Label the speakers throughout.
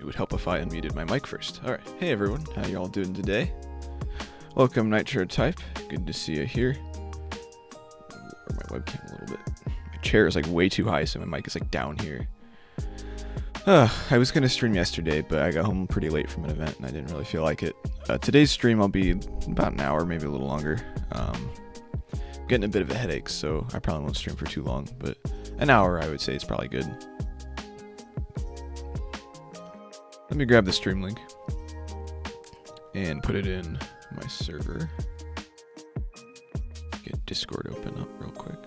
Speaker 1: It would help if I unmuted my mic first. Alright, hey everyone, how y'all doing today? Welcome Nitro Type, good to see you here. Lower my webcam a little bit. My chair is like way too high, so my mic is like down here. I was gonna stream yesterday, but I got home pretty late from an event and I didn't really feel like it. Today's stream I'll be about an hour, maybe a little longer. Getting a bit of a headache, so I probably won't stream for too long, but an hour I would say is probably good. Let me grab the stream link and put it in my server. Get Discord open up real quick.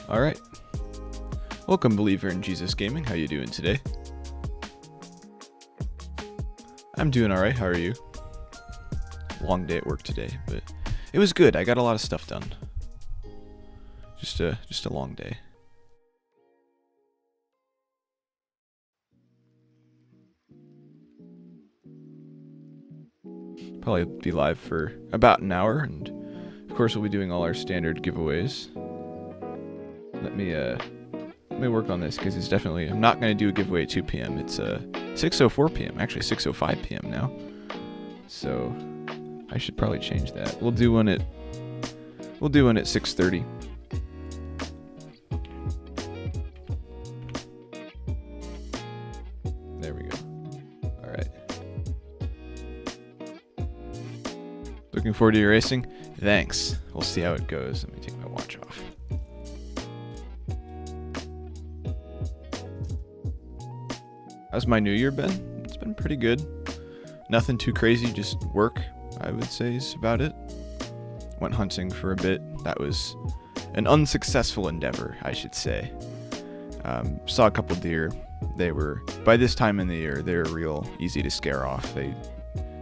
Speaker 1: Alright. Welcome, believer in Jesus Gaming. How you doing today? I'm doing alright. How are you? Long day at work today, but it was good. I got a lot of stuff done. Just a long day. Probably be live for about an hour, and of course we'll be doing all our standard giveaways. Let me work on this because it's definitely, I'm not going to do a giveaway at 2 p.m. It's 6:04 p.m. Actually 6:05 p.m. now. So I should probably change that. We'll do one at 6:30. There we go. All right. Looking forward to your racing. Thanks. We'll see how it goes. Let me take my watch off. How's my new year been? It's been pretty good. Nothing too crazy, just work, I would say, is about it. Went hunting for a bit. That was an unsuccessful endeavor, I should say. Saw a couple deer. They were, by this time in the year, they're real easy to scare off. They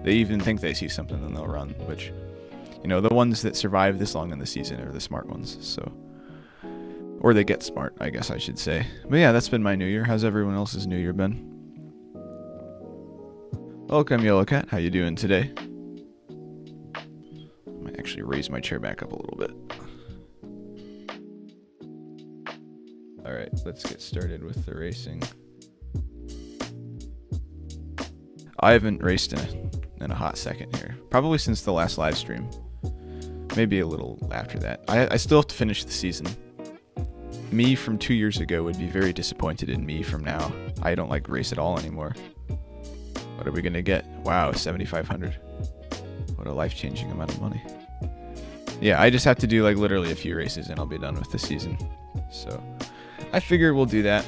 Speaker 1: even think they see something and they'll run, which, you know, the ones that survive this long in the season are the smart ones, so. Or they get smart, I guess I should say. But yeah, that's been my new year. How's everyone else's new year been? Welcome, Yellow Cat. How you doing today? I might actually raise my chair back up a little bit. Alright, let's get started with the racing. I haven't raced in a hot second here. Probably since the last live stream. Maybe a little after that. I still have to finish the season. Me from 2 years ago would be very disappointed in me from now. I don't like race at all anymore. What are we gonna get? Wow, 7,500. What a life-changing amount of money. Yeah, I just have to do like literally a few races and I'll be done with the season. So I figure we'll do that.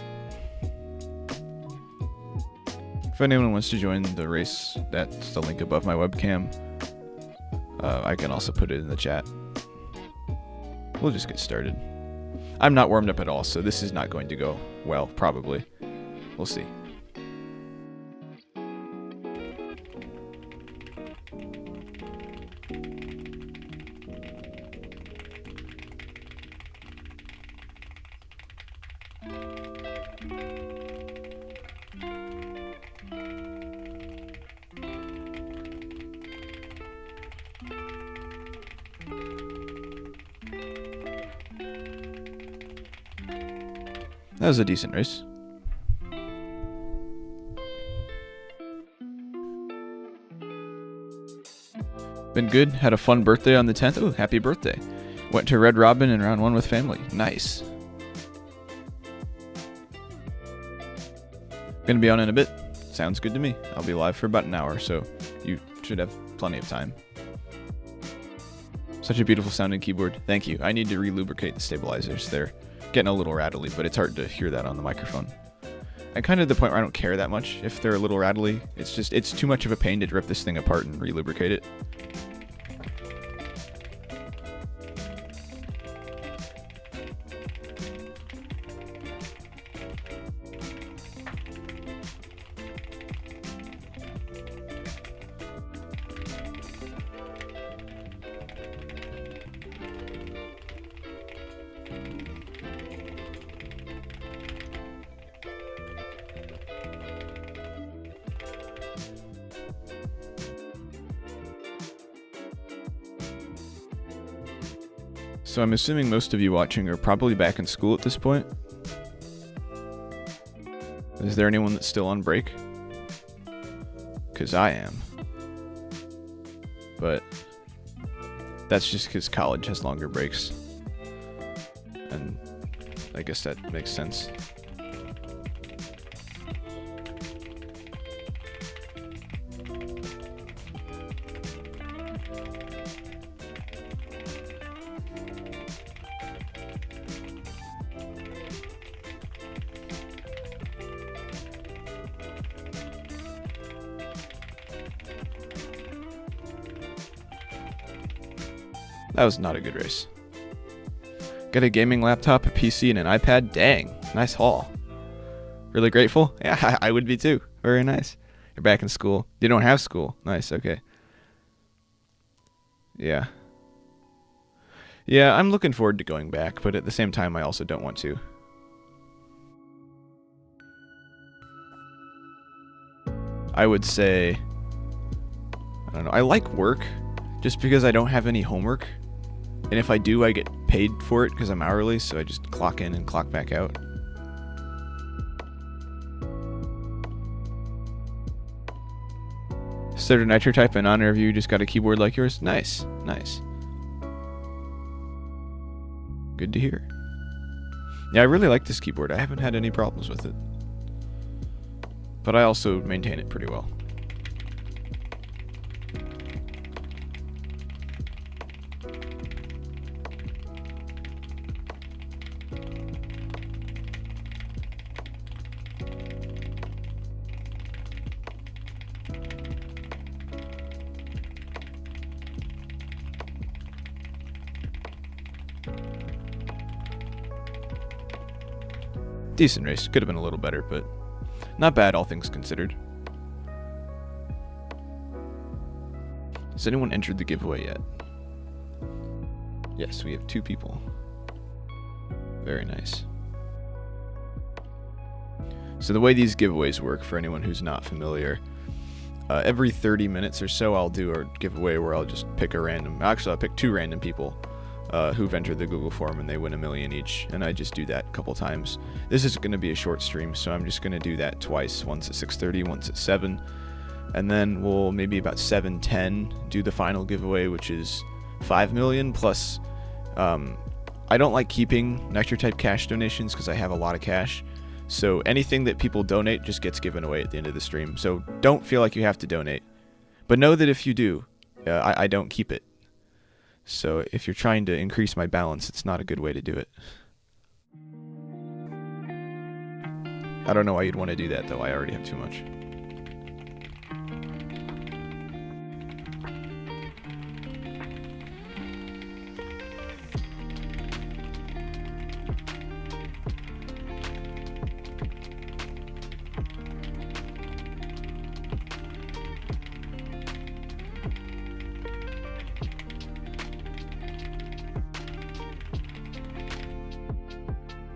Speaker 1: If anyone wants to join the race, that's the link above my webcam. I can also put it in the chat. We'll just get started. I'm not warmed up at all, so this is not going to go well, probably. We'll see. That was a decent race. Been good. Had a fun birthday on the 10th. Oh, happy birthday. Went to Red Robin in round 1 with family. Nice. Gonna be on in a bit. Sounds good to me. I'll be live for about an hour, so you should have plenty of time. Such a beautiful sounding keyboard. Thank you. I need to re-lubricate the stabilizers. They're getting a little rattly, but it's hard to hear that on the microphone. I'm kind of at the point where I don't care that much if they're a little rattly. It's too much of a pain to rip this thing apart and re-lubricate it. So I'm assuming most of you watching are probably back in school at this point. Is there anyone that's still on break? Because I am. But that's just because college has longer breaks. And I guess that makes sense. That was not a good race. Got a gaming laptop, a PC, and an iPad. Dang, nice haul. Really grateful? Yeah, I would be too. Very nice. You're back in school. You don't have school. Nice, okay. Yeah. Yeah, I'm looking forward to going back, but at the same time, I also don't want to. I would say, I don't know, I like work just because I don't have any homework. And if I do, I get paid for it because I'm hourly, so I just clock in and clock back out. Started Nitro Type in honor of you, just got a keyboard like yours. Nice, nice. Good to hear. Yeah, I really like this keyboard. I haven't had any problems with it. But I also maintain it pretty well. Decent race. Could have been a little better, but not bad, all things considered. Has anyone entered the giveaway yet? Yes, we have 2 people. Very nice. So the way these giveaways work, for anyone who's not familiar, every 30 minutes or so I'll do a giveaway where I'll just pick a random... Actually, I'll pick 2 random people who've entered the Google form, and they win $1 million each, and I just do that a couple times. This is going to be a short stream, so I'm just going to do that twice, once at 6:30, once at 7, and then we'll maybe about 7:10 do the final giveaway, which is $5 million plus. I don't like keeping Nitro Type cash donations because I have a lot of cash, so anything that people donate just gets given away at the end of the stream. So don't feel like you have to donate, but know that if you do, I don't keep it. So if you're trying to increase my balance, it's not a good way to do it. I don't know why you'd want to do that, though. I already have too much.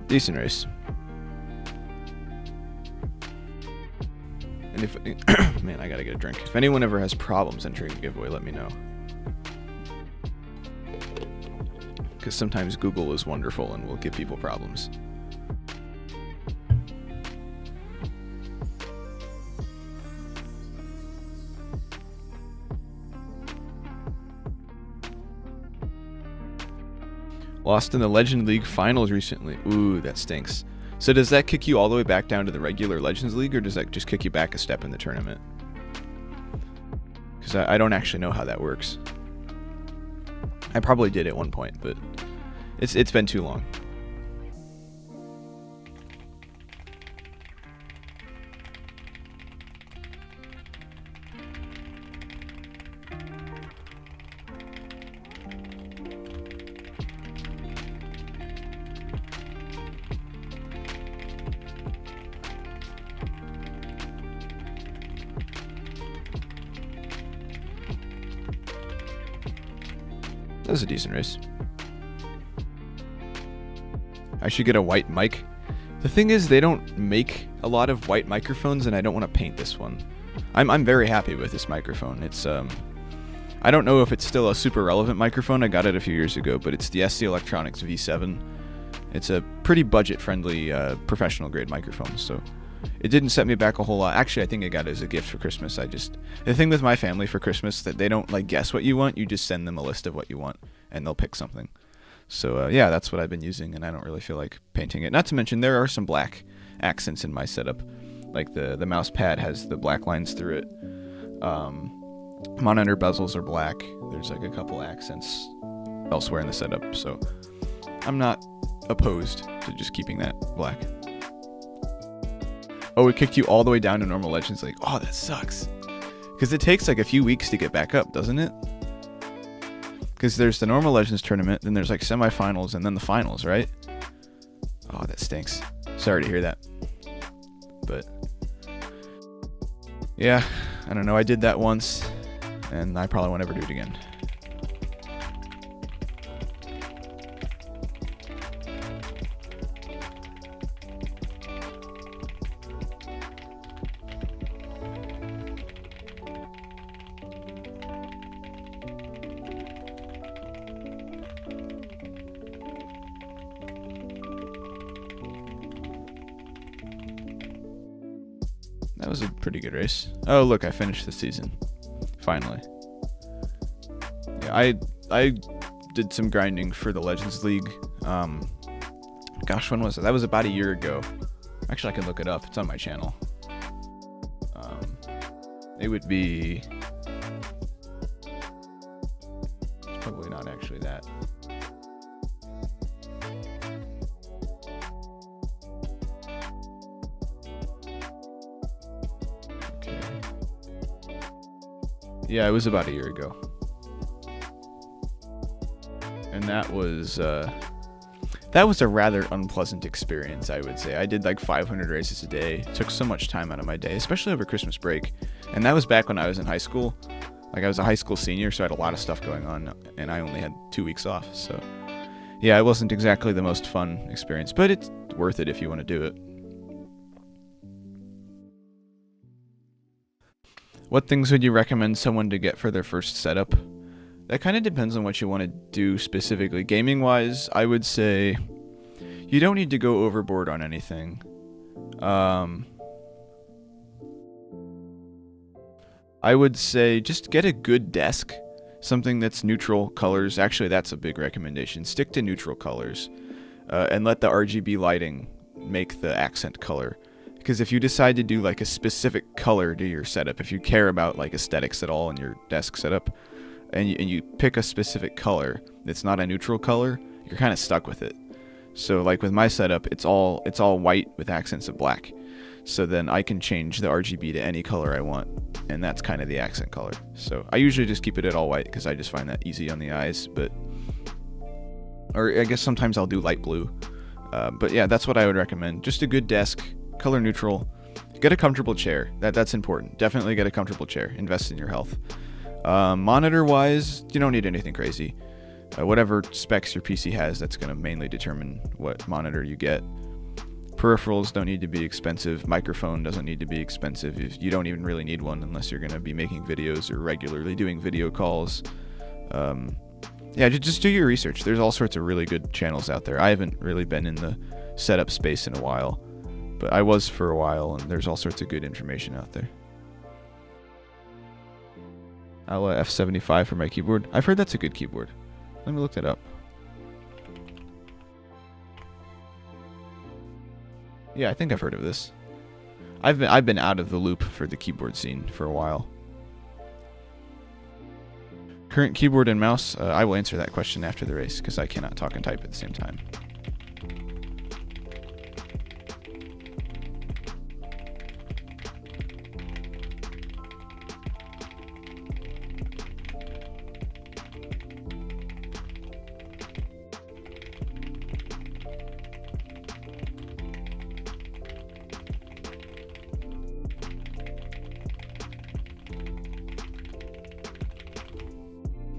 Speaker 1: Decent race. And if... man, I gotta get a drink. If anyone ever has problems entering the giveaway, let me know. Because sometimes Google is wonderful and will give people problems. Lost in the Legend League finals recently. Ooh, that stinks. So does that kick you all the way back down to the regular Legends League, or does that just kick you back a step in the tournament? Because I don't actually know how that works. I probably did at one point, but it's been too long. That was a decent race. I should get a white mic. The thing is, they don't make a lot of white microphones, and I don't want to paint this one. I'm very happy with this microphone. It's I don't know if it's still a super relevant microphone. I got it a few years ago, but it's the SC Electronics V7. It's a pretty budget-friendly, professional-grade microphone, so it didn't set me back a whole lot. Actually, I think I got it as a gift for Christmas. The thing with my family for Christmas, that they don't like guess what you want. You just send them a list of what you want, and they'll pick something. So yeah, that's what I've been using, and I don't really feel like painting it. Not to mention, there are some black accents in my setup. Like the mouse pad has the black lines through it. Monitor bezels are black. There's like a couple accents elsewhere in the setup, so I'm not opposed to just keeping that black. Oh, it kicked you all the way down to normal legends. Like, oh, that sucks. Because it takes like a few weeks to get back up, doesn't it? Because there's the normal legends tournament, then there's like semifinals, and then the finals, right? Oh, that stinks. Sorry to hear that. But yeah, I don't know. I did that once, and I probably won't ever do it again. That was a pretty good race. Oh, look, I finished the season. Finally. Yeah, I did some grinding for the Legends League. Gosh, when was it? That was about a year ago. Actually, I can look it up. It's on my channel. It would be... It's probably not actually that. Yeah, it was about a year ago. And that was a rather unpleasant experience, I would say. I did like 500 races a day. It took so much time out of my day, especially over Christmas break. And that was back when I was in high school. Like, I was a high school senior, so I had a lot of stuff going on, and I only had 2 weeks off. So yeah, it wasn't exactly the most fun experience, but it's worth it if you want to do it. What things would you recommend someone to get for their first setup? That kind of depends on what you want to do specifically. Gaming-wise, I would say you don't need to go overboard on anything. I would say just get a good desk, something that's neutral colors. Actually, that's a big recommendation. Stick to neutral colors, and let the RGB lighting make the accent color. Because if you decide to do like a specific color to your setup, if you care about like aesthetics at all in your desk setup, and you pick a specific color that's not a neutral color, you're kind of stuck with it. So like with my setup, it's all white with accents of black. So then I can change the RGB to any color I want, and that's kind of the accent color. So I usually just keep it at all white because I just find that easy on the eyes. Or I guess sometimes I'll do light blue. But yeah, that's what I would recommend. Just a good desk. Color neutral. Get a comfortable chair. That's important. Definitely get a comfortable chair. Invest in your health. Monitor wise, you don't need anything crazy. Whatever specs your PC has, that's going to mainly determine what monitor you get. Peripherals don't need to be expensive. Microphone doesn't need to be expensive. You don't even really need one unless you're going to be making videos or regularly doing video calls. Yeah, just do your research. There's all sorts of really good channels out there. I haven't really been in the setup space in a while, but I was for a while, and there's all sorts of good information out there. I'll F75 for my keyboard. I've heard that's a good keyboard. Let me look that up. Yeah, I think I've heard of this. I've been out of the loop for the keyboard scene for a while. Current keyboard and mouse? I will answer that question after the race, because I cannot talk and type at the same time.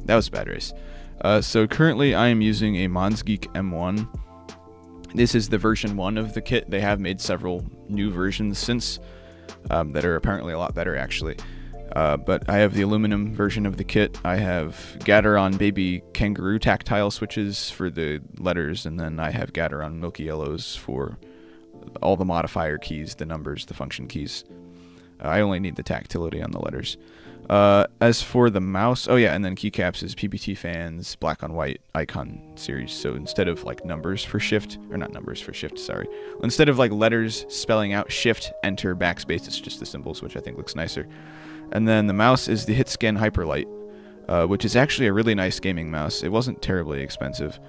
Speaker 1: That was a bad race. So currently I am using a Monsgeek M1. This is the version 1 of the kit. They have made several new versions since that are apparently a lot better, actually. But I have the aluminum version of the kit. I have Gateron baby kangaroo tactile switches for the letters, and then I have Gateron milky yellows for all the modifier keys, the numbers, the function keys. I only need the tactility on the letters. As for the mouse, oh yeah, and then keycaps is PBT fans, black on white icon series. So instead of like numbers for shift, or not numbers for shift, sorry. Instead of like letters spelling out shift, enter, backspace, it's just the symbols, which I think looks nicer. And then the mouse is the Hitscan Hyperlight, which is actually a really nice gaming mouse. It wasn't terribly expensive.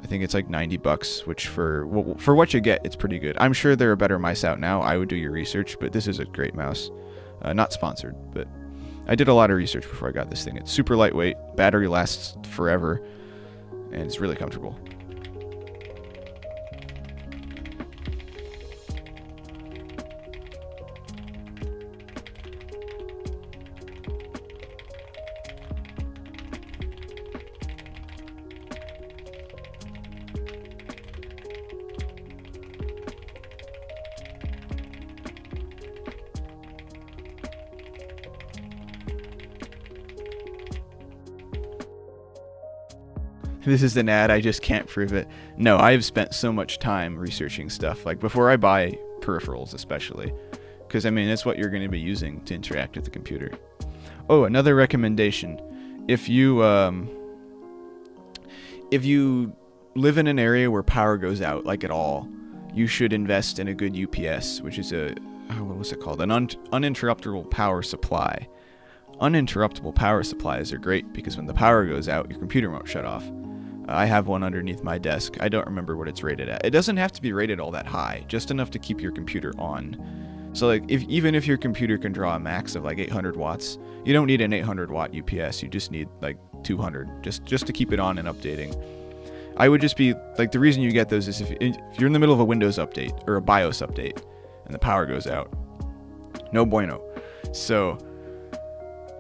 Speaker 1: I think it's like $90, which for what you get, it's pretty good. I'm sure there are better mice out now. I would do your research, but this is a great mouse. Not sponsored, but I did a lot of research before I got this thing. It's super lightweight, battery lasts forever, and it's really comfortable. This is an ad, I just can't prove it. No, I have spent so much time researching stuff, like before I buy peripherals especially. Because, I mean, it's what you're going to be using to interact with the computer. Oh, another recommendation. If you live in an area where power goes out, like at all, you should invest in a good UPS, which is what was it called? An uninterruptible power supply. Uninterruptible power supplies are great because when the power goes out, your computer won't shut off. I have one underneath my desk. I don't remember what it's rated at. It doesn't have to be rated all that high, just enough to keep your computer on. So like, even if your computer can draw a max of like 800 watts, you don't need an 800 watt UPS. You just need like 200, just to keep it on and updating. I would just be like, the reason you get those is if you're in the middle of a Windows update or a BIOS update and the power goes out, no bueno. So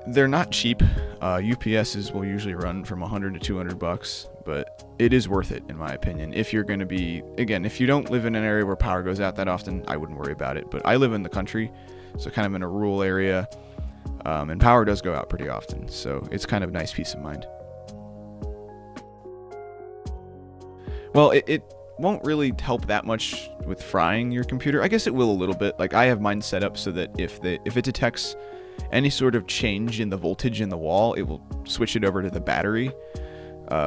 Speaker 1: they're not cheap. UPSs will usually run from 100 to 200 bucks, but it is worth it in my opinion. If you're going to be, again, if you don't live in an area where power goes out that often, I wouldn't worry about it. But I live in the country, so kind of in a rural area, and power does go out pretty often, so it's kind of nice peace of mind. Well, it won't really help that much with frying your computer. I guess it will a little bit. Like, I have mine set up so that if it detects any sort of change in the voltage in the wall, it will switch it over to the battery,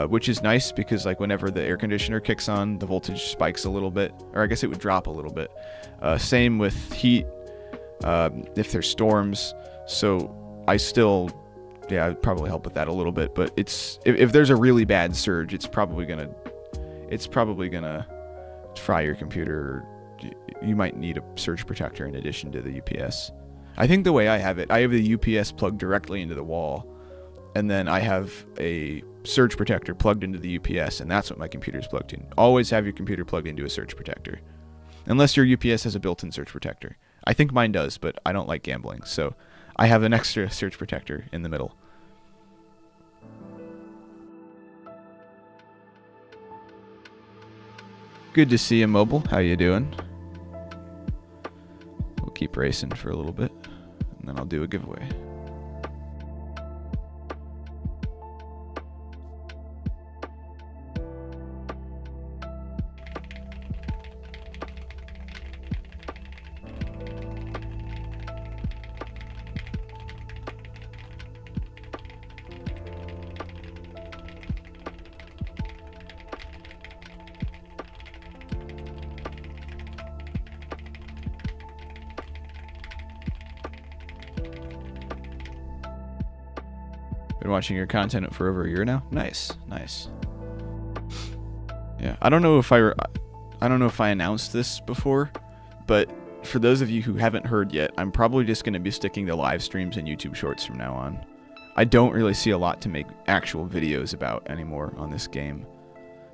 Speaker 1: which is nice because like whenever the air conditioner kicks on, the voltage spikes a little bit, or I guess it would drop a little bit. Same with heat, if there's storms. So I'd probably help with that a little bit, but if there's a really bad surge, it's probably gonna fry your computer. You might need a surge protector in addition to the UPS. I think the way I have it, I have the UPS plugged directly into the wall, and then I have a surge protector plugged into the UPS, and that's what my computer is plugged in. Always have your computer plugged into a surge protector. Unless your UPS has a built-in surge protector. I think mine does, but I don't like gambling, so I have an extra surge protector in the middle. Good to see you, Mobile. How you doing? We'll keep racing for a little bit, and then I'll do a giveaway. Been watching your content for over a year now. Nice. Yeah, I don't know if I announced this before, but for those of you who haven't heard yet, I'm probably just going to be sticking to live streams and YouTube Shorts from now on. I don't really see a lot to make actual videos about anymore on this game,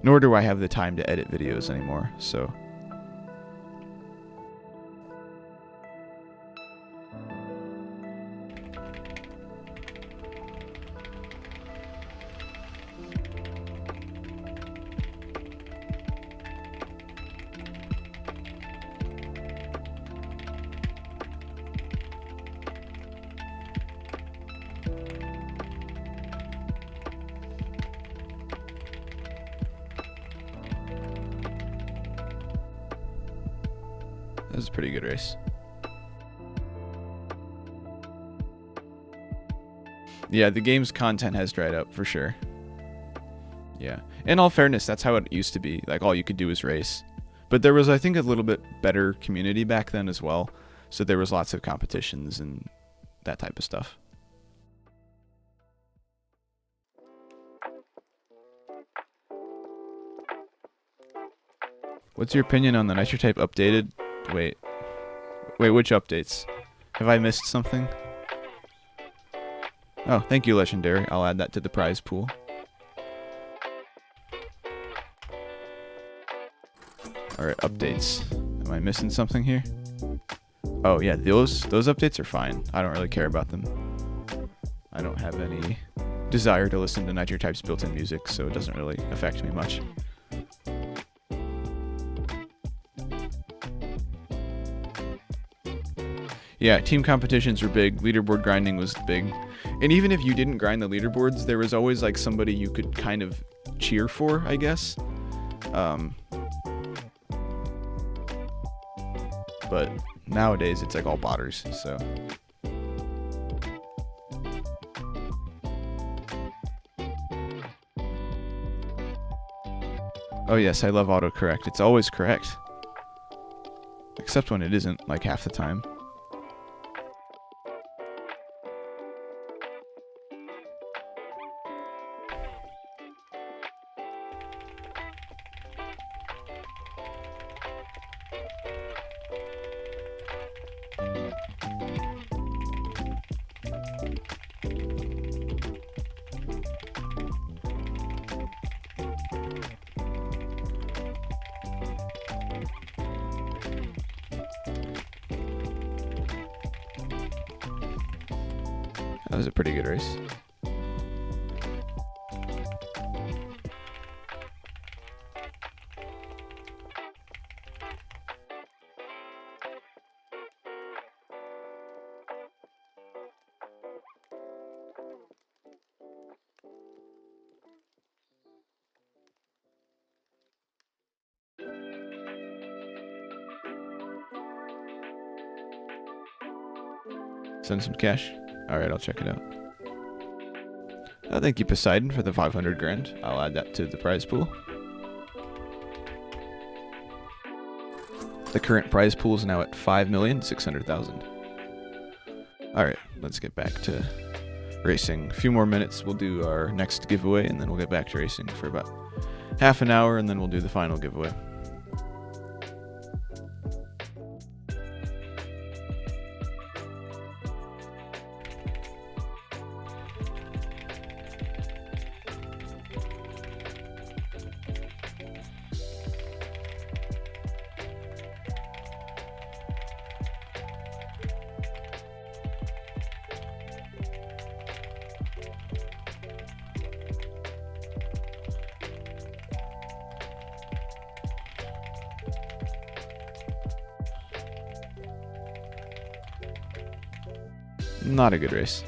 Speaker 1: nor do I have the time to edit videos anymore. So. was a pretty good race. Yeah, the game's content has dried up for sure. Yeah. In all fairness, that's how it used to be. Like, all you could do was race. But there was, I think, a little bit better community back then as well. So there was lots of competitions and that type of stuff. What's your opinion on the Nitrotype updated? Wait, which updates? Have I missed something? Oh, thank you, Legendary. I'll add that to the prize pool. Alright, updates. Am I missing something here? Oh yeah, those updates are fine. I don't really care about them. I don't have any desire to listen to Nitrotype's built-in music, so it doesn't really affect me much. Yeah, team competitions were big, leaderboard grinding was big. And even if you didn't grind the leaderboards, there was always like somebody you could kind of cheer for, I guess. But nowadays it's like all botters, so. Oh yes, I love autocorrect. It's always correct. Except when it isn't, like half the time. That was a pretty good race. Send some cash. Alright, I'll check it out. Thank you, Poseidon, for the 500 grand. I'll add that to the prize pool. The current prize pool is now at 5,600,000. Alright, let's get back to racing. A few more minutes, we'll do our next giveaway, and then we'll get back to racing for about half an hour, and then we'll do the final giveaway. Not a good race.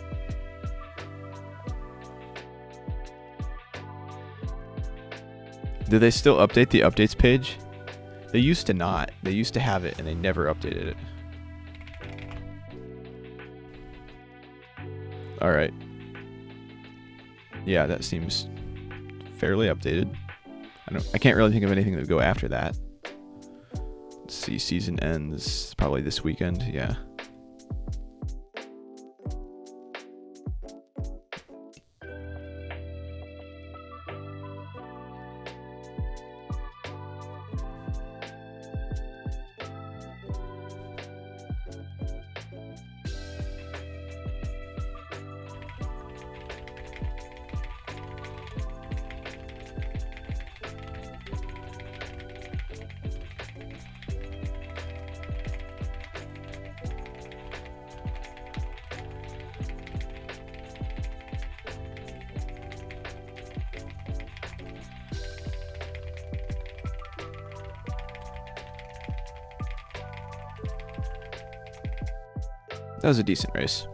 Speaker 1: Do they still update the updates page? They used to not. They used to have it and they never updated it. Alright. Yeah, that seems fairly updated. I can't really think of anything that would go after that. Let's see, season ends probably this weekend, yeah. That was a decent race.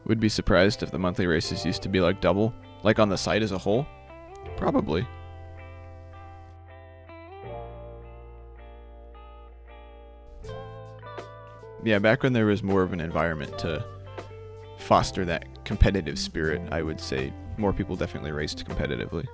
Speaker 1: Would be surprised if the monthly races used to be like double, like on the site as a whole. Probably. Yeah, back when there was more of an environment to foster that competitive spirit, I would say more people definitely raced competitively.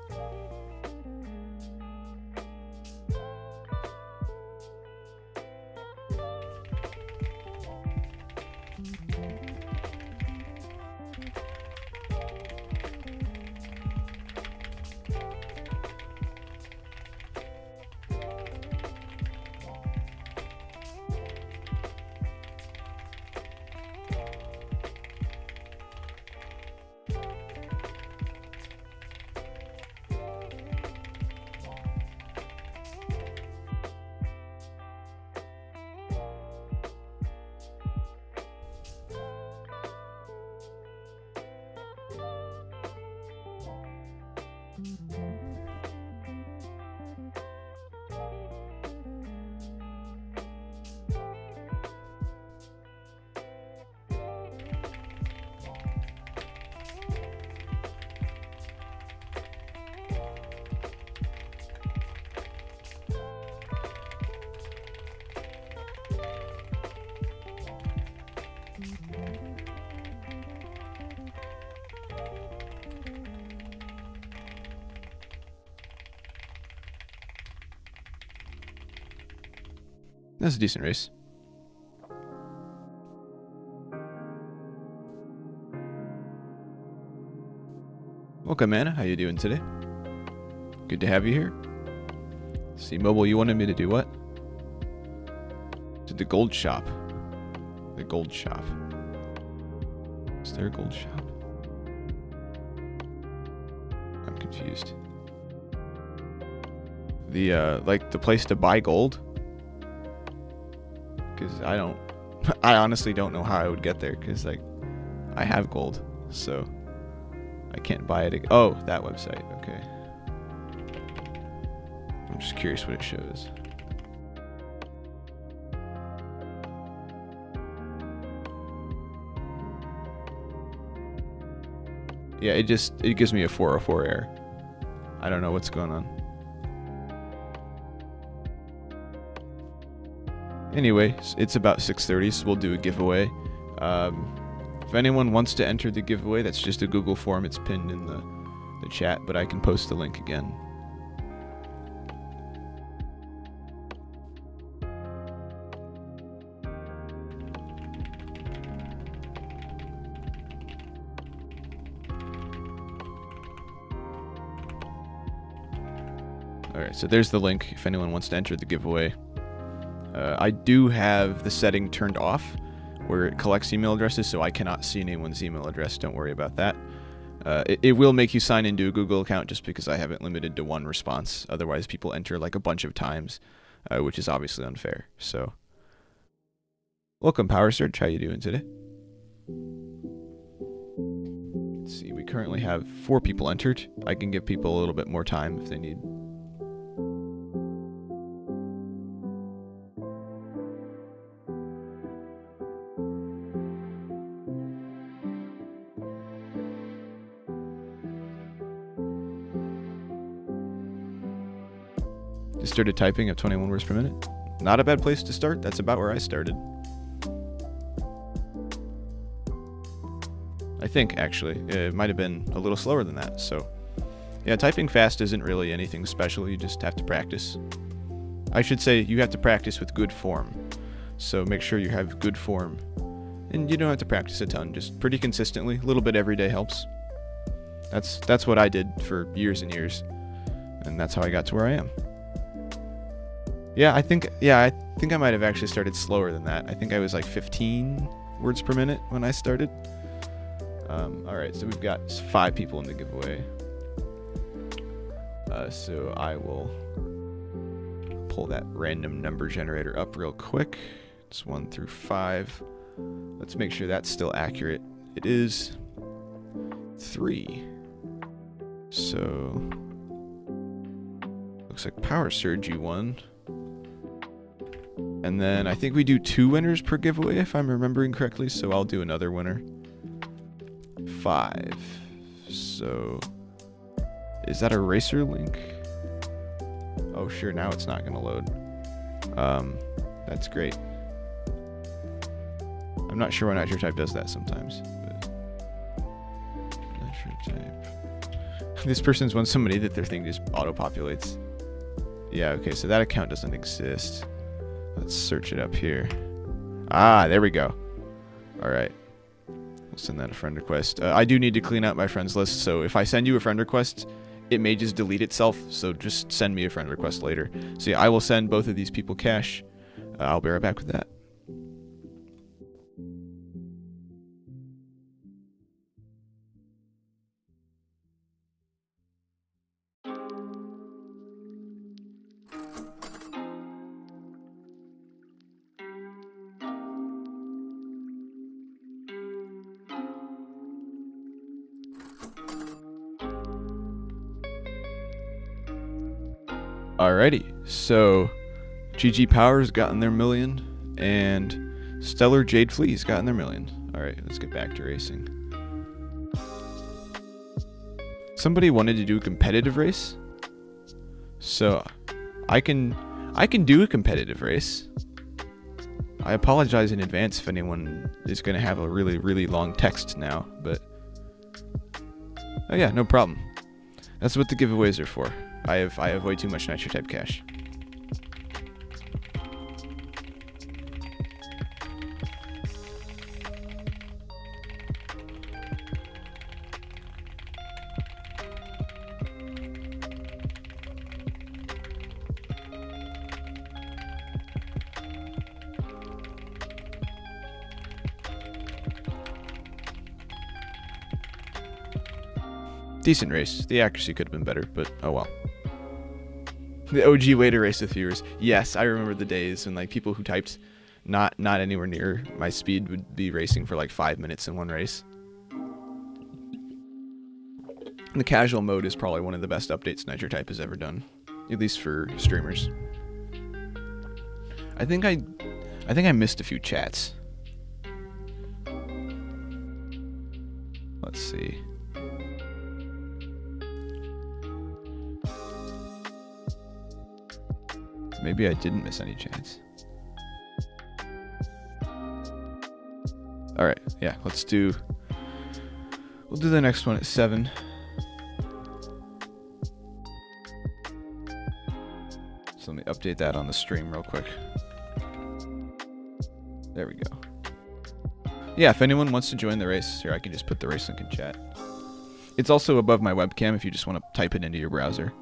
Speaker 1: That's a decent race. Welcome, Anna. How you doing today? Good to have you here. See, Mobile, you wanted me to do what? To the gold shop. The gold shop. Is there a gold shop? I'm confused. The, like, the place to buy gold? Because I honestly don't know how I would get there, because, like, I have gold, so I can't buy it. Oh, that website, okay. I'm just curious what it shows. Yeah, it gives me a 404 error. I don't know what's going on. Anyway, it's about 6:30, so we'll do a giveaway. If anyone wants to enter the giveaway, that's just a Google form. It's pinned in the chat, but I can post the link again. Alright, so there's the link if anyone wants to enter the giveaway. I do have the setting turned off where it collects email addresses, so I cannot see anyone's email address. Don't worry about that. It will make you sign into a Google account just because I haven't limited to one response. Otherwise, people enter like a bunch of times, which is obviously unfair. So, welcome, Power Surge. How you doing today? Let's see. We currently have 4 people entered. I can give people a little bit more time if they need. Just started typing at 21 words per minute. Not a bad place to start. That's about where I started. I think, actually. It might have been a little slower than that. So, yeah, typing fast isn't really anything special. You just have to practice. I should say you have to practice with good form. So make sure you have good form. And you don't have to practice a ton. Just pretty consistently. A little bit every day helps. That's what I did for years and years. And that's how I got to where I am. Yeah, I think I might have actually started slower than that. I think I was like 15 words per minute when I started. Alright, so we've got 5 people in the giveaway. So I will pull that random number generator up real quick. It's 1 through 5. Let's make sure that's still accurate. It is 3. So, looks like Power Surge you won. And then I think we do 2 winners per giveaway if I'm remembering correctly, so I'll do another winner. 5. So, is that a racer link? Oh, sure, now it's not gonna load. That's great. I'm not sure why Nitro Type does that sometimes. But Nitro Type. This person's won so many that their thing just auto-populates. Yeah, okay, so that account doesn't exist. Let's search it up here. Ah, there we go. Alright. We'll send that a friend request. I do need to clean out my friends list, so if I send you a friend request, it may just delete itself, so just send me a friend request later. So yeah, I will send both of these people cash. I'll be right back with that. Alrighty, so GG Power's gotten their million, and Stellar Jade Flea's gotten their million. Alright, let's get back to racing. Somebody wanted to do a competitive race, so I can do a competitive race. I apologize in advance if anyone is going to have a really long text now, but oh yeah, no problem. That's what the giveaways are for. I have way too much Nitro Type cash. Decent race. The accuracy could have been better, but oh well. The OG way to race with viewers. Yes, I remember the days when like people who typed not anywhere near my speed would be racing for like 5 minutes in one race. The casual mode is probably one of the best updates Nitro Type has ever done, at least for streamers. I think I missed a few chats. Let's see. Maybe I didn't miss any chats. Alright, yeah, we'll do the next one at 7. So let me update that on the stream real quick. There we go. Yeah, if anyone wants to join the race, here I can just put the race link in chat. It's also above my webcam if you just want to type it into your browser.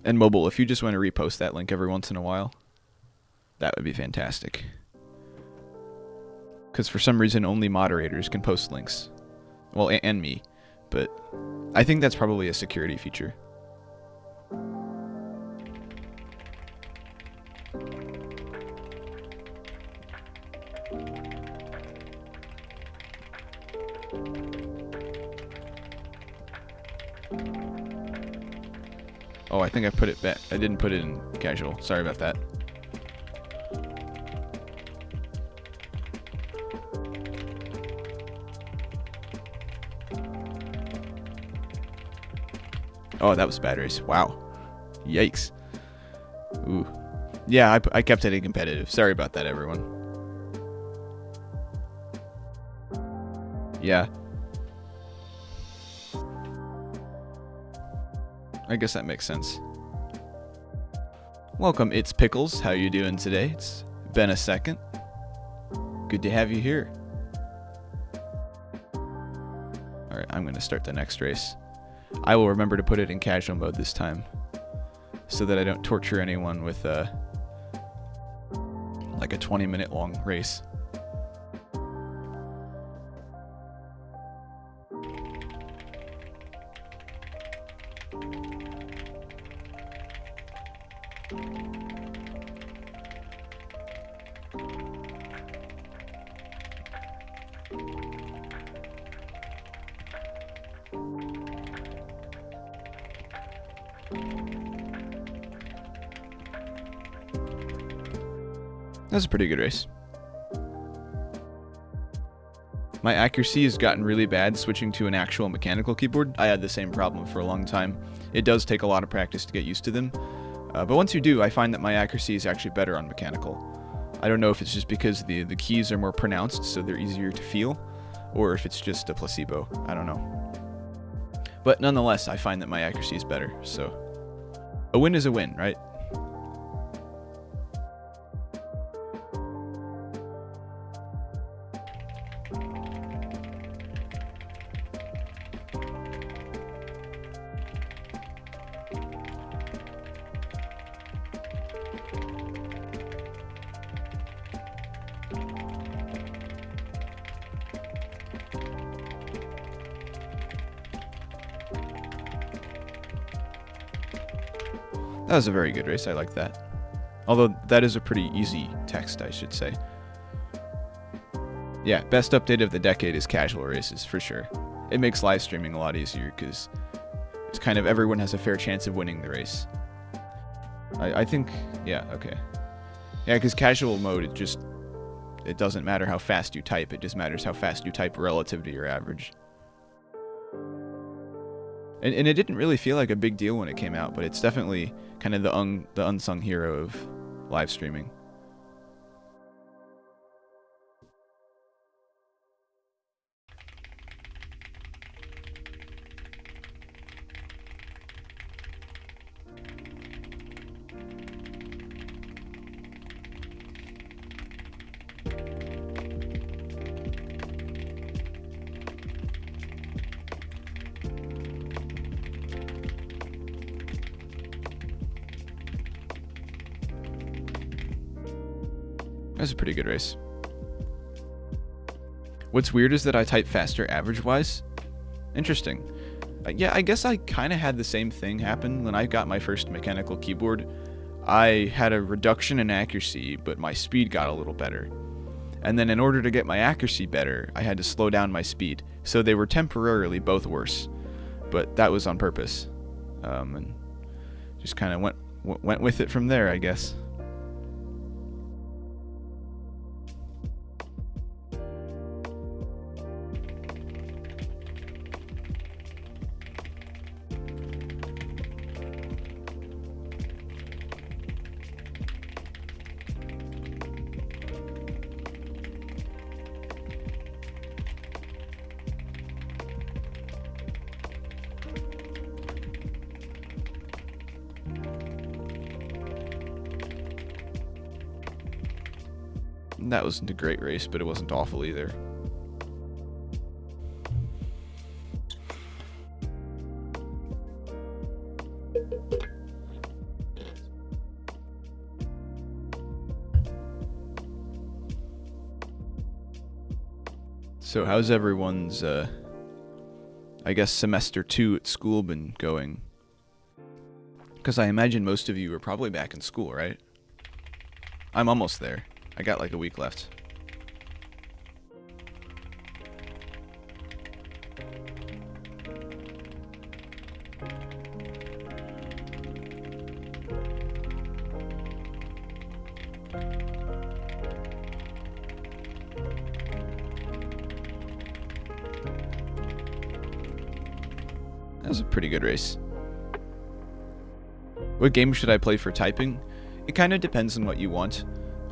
Speaker 1: And mobile, if you just want to repost that link every once in a while, that would be fantastic. Because for some reason, only moderators can post links. Well, and me. But I think that's probably a security feature. Oh, I think I put it back. I didn't put it in casual. Sorry about that. Oh, that was bad race. Wow. Yikes. Ooh. Yeah, I kept it in competitive. Sorry about that, everyone. Yeah. I guess that makes sense. Welcome, It's Pickles. How you doing today? It's been a second. Good to have you here. Alright, I'm going to start the next race. I will remember to put it in casual mode this time, so that I don't torture anyone with like a 20-minute long race. That's a pretty good race. My accuracy has gotten really bad switching to an actual mechanical keyboard. I had the same problem for a long time. It does take a lot of practice to get used to them. But once you do, I find that my accuracy is actually better on mechanical. I don't know if it's just because the keys are more pronounced, so they're easier to feel, or if it's just a placebo. I don't know. But nonetheless, I find that my accuracy is better, so a win is a win, right? That was a very good race, I like that. Although, that is a pretty easy text, I should say. Yeah, best update of the decade is casual races, for sure. It makes live streaming a lot easier, because it's kind of everyone has a fair chance of winning the race. I think, yeah, okay. Yeah, because casual mode, it doesn't matter how fast you type, it just matters how fast you type relative to your average. And it didn't really feel like a big deal when it came out, but it's definitely kind of the unsung hero of live streaming. That's a pretty good race. What's weird is that I type faster average-wise. Interesting. Yeah, I guess I kind of had the same thing happen when I got my first mechanical keyboard. I had a reduction in accuracy, but my speed got a little better. And then in order to get my accuracy better, I had to slow down my speed. So they were temporarily both worse. But that was on purpose. And just kind of went with it from there, I guess. That wasn't a great race, but it wasn't awful either. So how's everyone's, I guess, semester 2 at school been going? Because I imagine most of you are probably back in school, right? I'm almost there. I got like a week left. That was a pretty good race. What game should I play for typing? It kind of depends on what you want.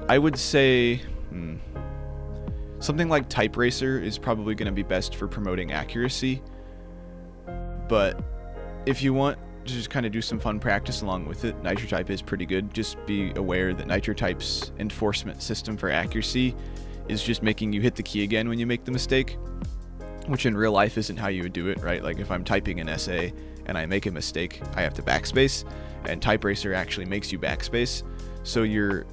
Speaker 1: I would say something like Type Racer is probably going to be best for promoting accuracy. But if you want to just kind of do some fun practice along with it, NitroType is pretty good. Just be aware that NitroType's enforcement system for accuracy is just making you hit the key again when you make the mistake, which in real life isn't how you would do it, right? Like if I'm typing an essay and I make a mistake, I have to backspace, and Type Racer actually makes you backspace. So your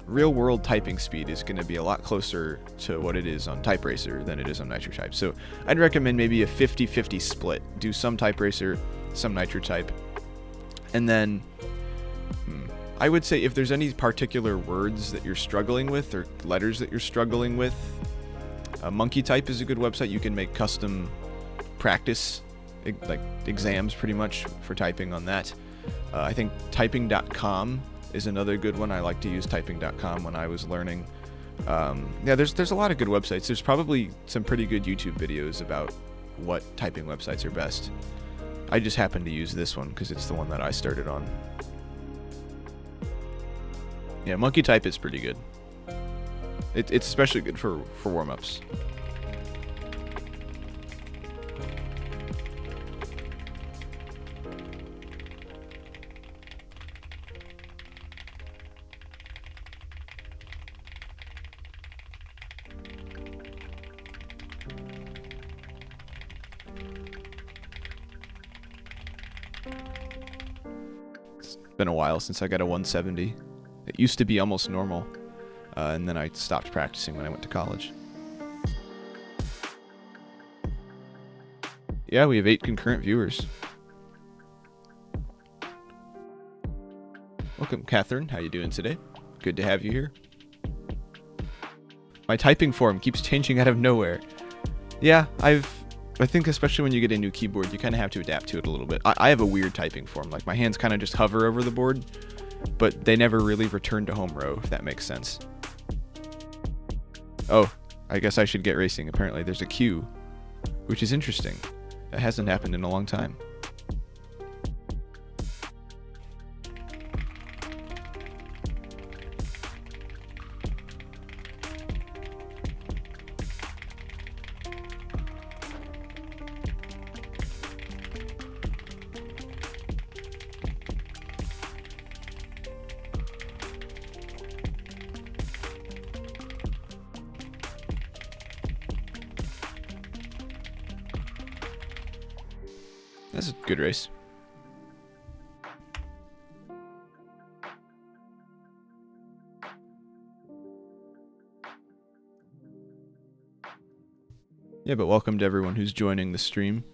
Speaker 1: real world typing speed is going to be a lot closer to what it is on Type Racer than it is on NitroType. So I'd recommend maybe a 50-50 split. Do some Type Racer, some NitroType. And then I would say if there's any particular words that you're struggling with or letters that you're struggling with, Monkey Type is a good website. You can make custom practice, like exams pretty much for typing on that. I think typing.com is another good one. I like to use typing.com when I was learning. Yeah, there's a lot of good websites. There's probably some pretty good YouTube videos about what typing websites are best. I just happen to use this one because it's the one that I started on. Yeah, Monkey Type is pretty good. It's especially good for warm-ups. It's been a while since I got a 170. It used to be almost normal, and then I stopped practicing when I went to college. Yeah, we have 8 concurrent viewers. Welcome, Catherine. How you doing today? Good to have you here. My typing form keeps changing out of nowhere. Yeah, I think especially when you get a new keyboard, you kind of have to adapt to it a little bit. I have a weird typing form. Like, my hands kind of just hover over the board, but they never really return to home row, if that makes sense. Oh, I guess I should get racing. Apparently there's a queue, which is interesting. That hasn't happened in a long time. That's a good race. Yeah, but welcome to everyone who's joining the stream.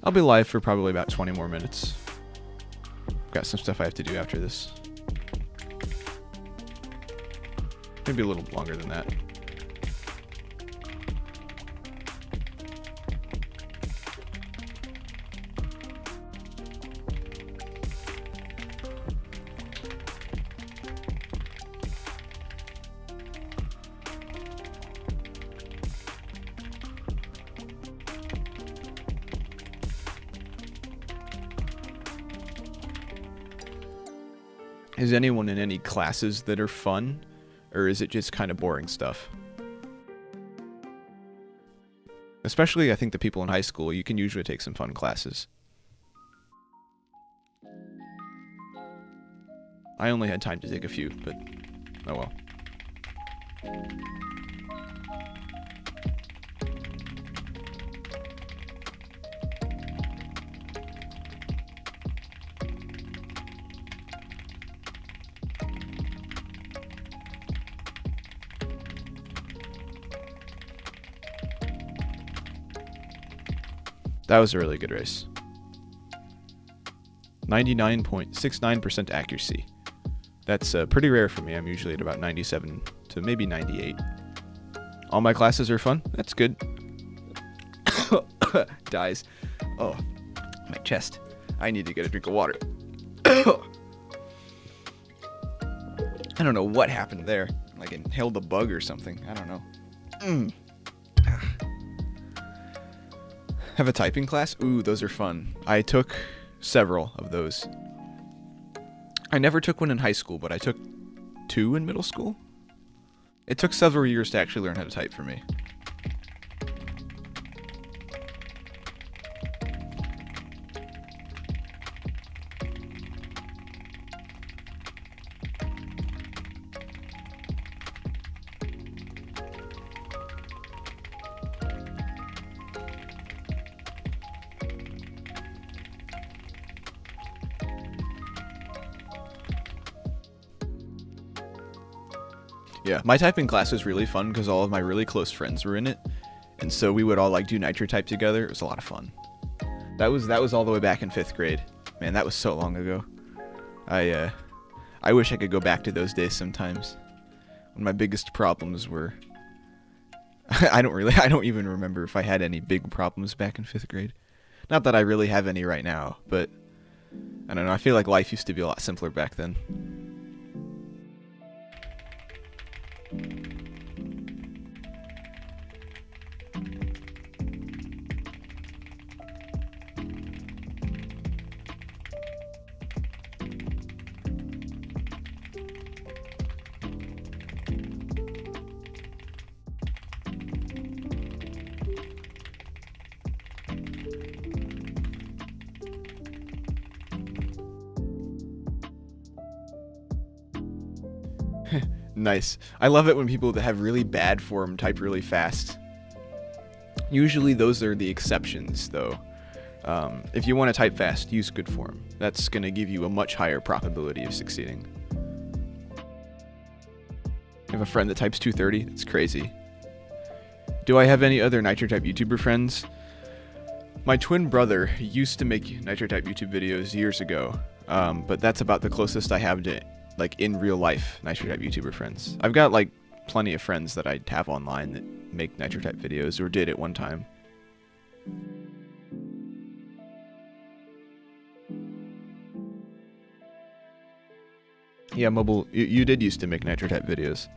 Speaker 1: I'll be live for probably about 20 more minutes. Got some stuff I have to do after this. Maybe a little longer than that. Is anyone in any classes that are fun, or is it just kind of boring stuff? Especially, I think the people in high school, you can usually take some fun classes. I only had time to take a few, but oh well. That was a really good race. 99.69% accuracy. That's pretty rare for me. I'm usually at about 97 to maybe 98. All my classes are fun. That's good. Dies. Oh, my chest. I need to get a drink of water. I don't know what happened there. Like inhaled a bug or something. I don't know. Have a typing class? Ooh, those are fun. I took several of those. I never took one in high school, but I took 2 in middle school. It took several years to actually learn how to type for me. Yeah, my typing class was really fun because all of my really close friends were in it, and so we would all like do nitro type together. It was a lot of fun. That was all the way back in 5th grade. Man, that was so long ago. I wish I could go back to those days sometimes. When my biggest problems were I don't even remember if I had any big problems back in 5th grade. Not that I really have any right now, but I don't know, I feel like life used to be a lot simpler back then. Nice. I love it when people that have really bad form type really fast. Usually those are the exceptions, though. If you want to type fast, use good form. That's going to give you a much higher probability of succeeding. I have a friend that types 230. That's crazy. Do I have any other NitroType YouTuber friends? My twin brother used to make NitroType YouTube videos years ago, but that's about the closest I have to, like, in real life NitroType YouTuber friends. I've got, like, plenty of friends that I have online that make NitroType videos, or did at one time. Yeah, Mobile, you did used to make NitroType videos.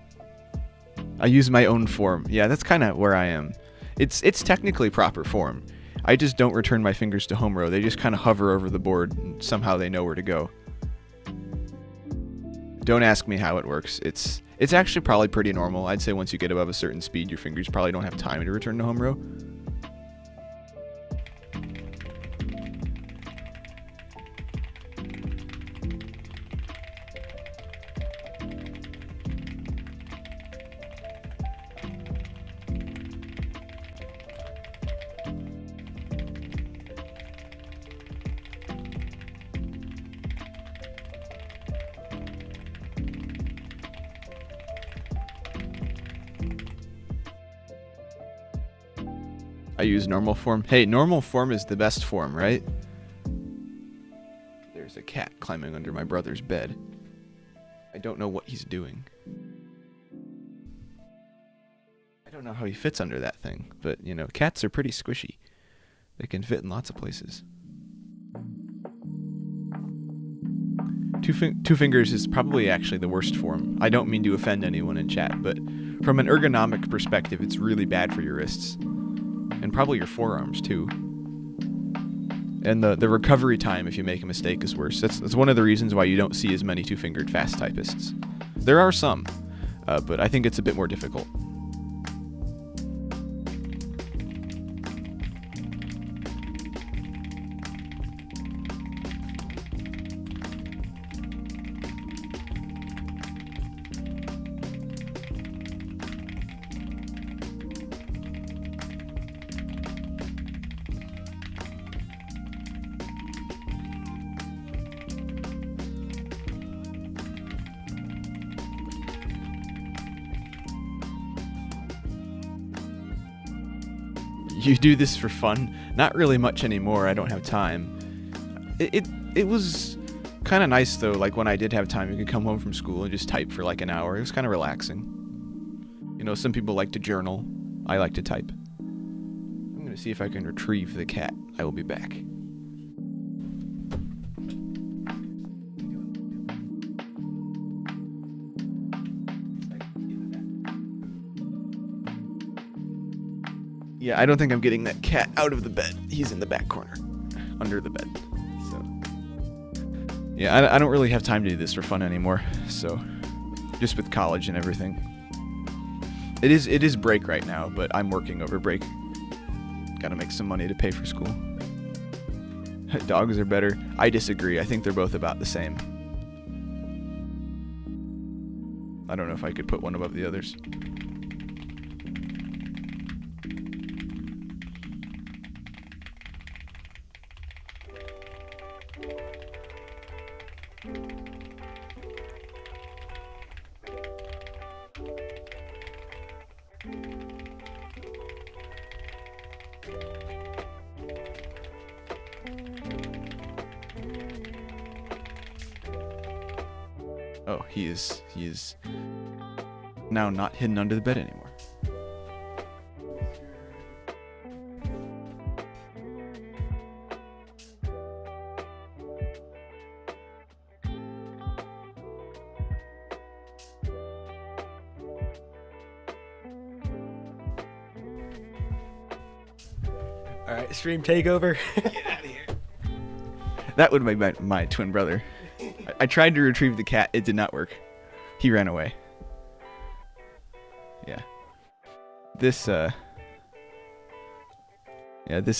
Speaker 1: I use my own form. Yeah, that's kind of where I am. It's technically proper form. I just don't return my fingers to home row. They just kind of hover over the board, and somehow they know where to go. Don't ask me how it works. It's actually probably pretty normal. I'd say once you get above a certain speed, your fingers probably don't have time to return to home row. I use normal form. Hey, normal form is the best form, right? There's a cat climbing under my brother's bed. I don't know what he's doing. I don't know how he fits under that thing, but, you know, cats are pretty squishy. They can fit in lots of places. Two fingers is probably actually the worst form. I don't mean to offend anyone in chat, but from an ergonomic perspective, it's really bad for your wrists. And probably your forearms, too. And the recovery time if you make a mistake is worse. That's one of the reasons why you don't see as many two-fingered fast typists. There are some, but I think it's a bit more difficult. You do this for fun? Not really much anymore. I don't have time. It was kind of nice though. Like when I did have time, you could come home from school and just type for like an hour. It was kind of relaxing. You know, some people like to journal. I like to type. I'm gonna see if I can retrieve the cat. I will be back. Yeah, I don't think I'm getting that cat out of the bed. He's in the back corner, under the bed. So, yeah, I don't really have time to do this for fun anymore. So, just with college and everything. It is break right now, but I'm working over break. Gotta make some money to pay for school. Dogs are better. I disagree. I think they're both about the same. I don't know if I could put one above the others. Oh, he is now not hidden under the bed anymore.
Speaker 2: All right, stream takeover.
Speaker 1: Get out of here. That would be my twin brother. I tried to retrieve the cat. It did not work. He ran away. Yeah. This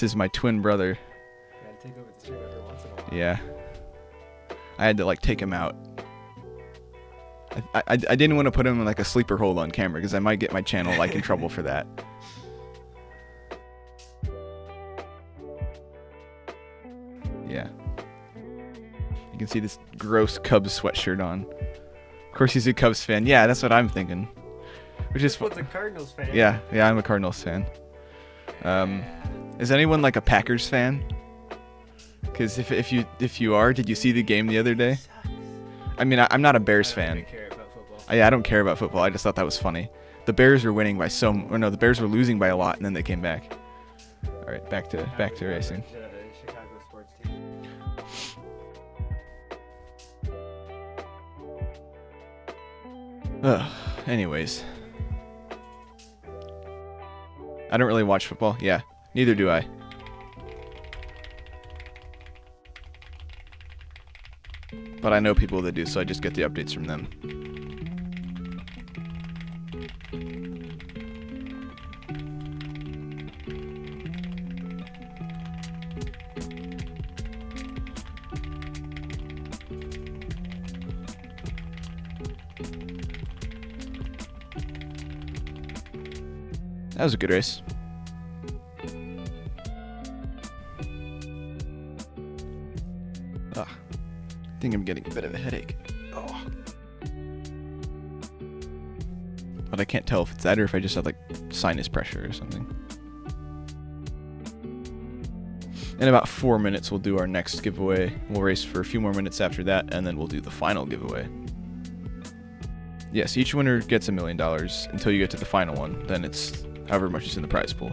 Speaker 1: is my twin brother.
Speaker 2: You gotta take over the stream every once in a while.
Speaker 1: Yeah. I had to like take him out. I didn't want to put him in like a sleeper hold on camera because I might get my channel like in trouble for that. Yeah. You can see this gross Cubs sweatshirt on. Of course he's a Cubs fan. Yeah, that's what I'm thinking. Which is
Speaker 2: What's a Cardinals fan?
Speaker 1: Yeah, I'm a Cardinals fan. Is anyone like a Packers fan? Because if you are, did you see the game the other day? I mean, I'm not a Bears fan.
Speaker 2: I don't care about football.
Speaker 1: I don't care about football. I just thought that was funny. The Bears were winning by the Bears were losing by a lot, and then they came back. All right, back to racing.
Speaker 2: Chicago sports team.
Speaker 1: Anyways. I don't really watch football. Yeah, neither do I. But I know people that do, so I just get the updates from them. That was a good race. I think I'm getting a bit of a headache. Oh. But I can't tell if it's that or if I just have like sinus pressure or something. In about 4 minutes, we'll do our next giveaway. We'll race for a few more minutes after that, and then we'll do the final giveaway. Yes, each winner gets $1 million until you get to the final one. Then it's however much is in the prize pool.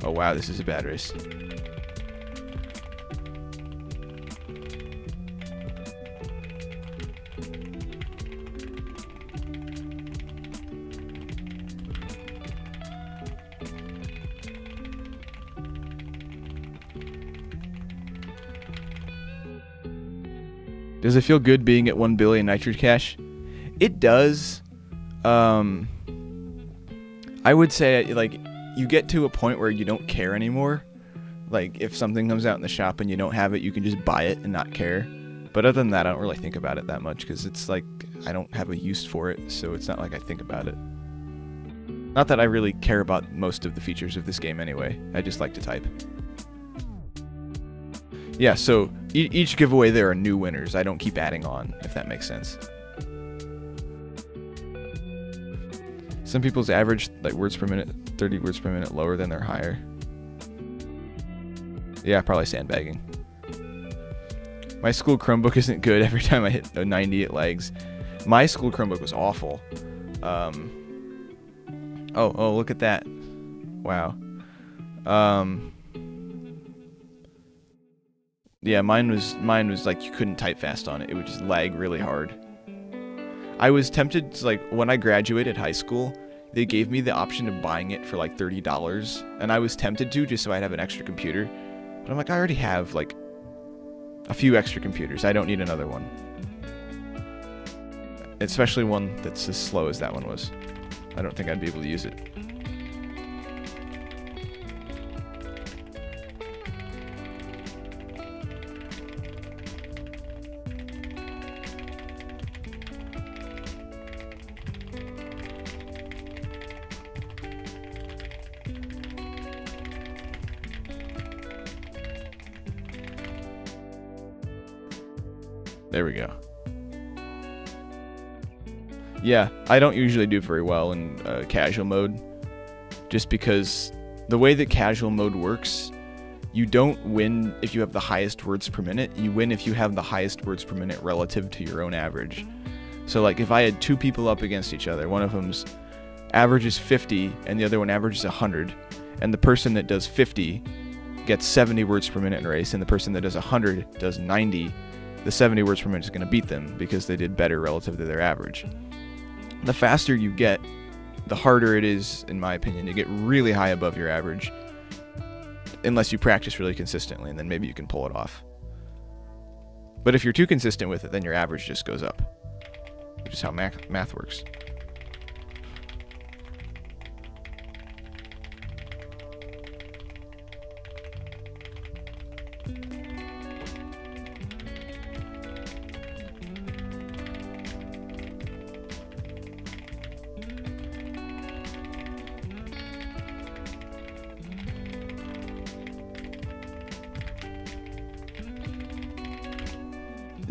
Speaker 1: Oh wow, this is a bad race. Does it feel good being at 1 billion nitrate cash? It does. I would say like you get to a point where you don't care anymore. Like if something comes out in the shop and you don't have it, you can just buy it and not care. But other than that, I don't really think about it that much because it's like I don't have a use for it, so it's not like I think about it. Not that I really care about most of the features of this game anyway. I just like to type. Yeah, so each giveaway there are new winners. I don't keep adding on, if that makes sense. Some people's average like words per minute, 30 words per minute lower than their higher. Yeah, probably sandbagging. My school Chromebook isn't good. Every time I hit a 90, it lags. My school Chromebook was awful. Oh, look at that. Wow. Yeah, mine was like you couldn't type fast on it. It would just lag really hard. I was tempted to, like, when I graduated high school, they gave me the option of buying it for like $30, and I was tempted to just so I'd have an extra computer. But I'm like, I already have like a few extra computers. I don't need another one. Especially one that's as slow as that one was. I don't think I'd be able to use it. There we go. Yeah, I don't usually do very well in casual mode, just because the way that casual mode works, you don't win if you have the highest words per minute. You win if you have the highest words per minute relative to your own average. So like if I had two people up against each other, one of them's average is 50 and the other one averages 100, and the person that does 50 gets 70 words per minute in a race, and the person that does 100 does 90, the 70 words per minute is going to beat them because they did better relative to their average. The faster you get, the harder it is, in my opinion, to get really high above your average, unless you practice really consistently, and then maybe you can pull it off. But if you're too consistent with it, then your average just goes up, which is how math works.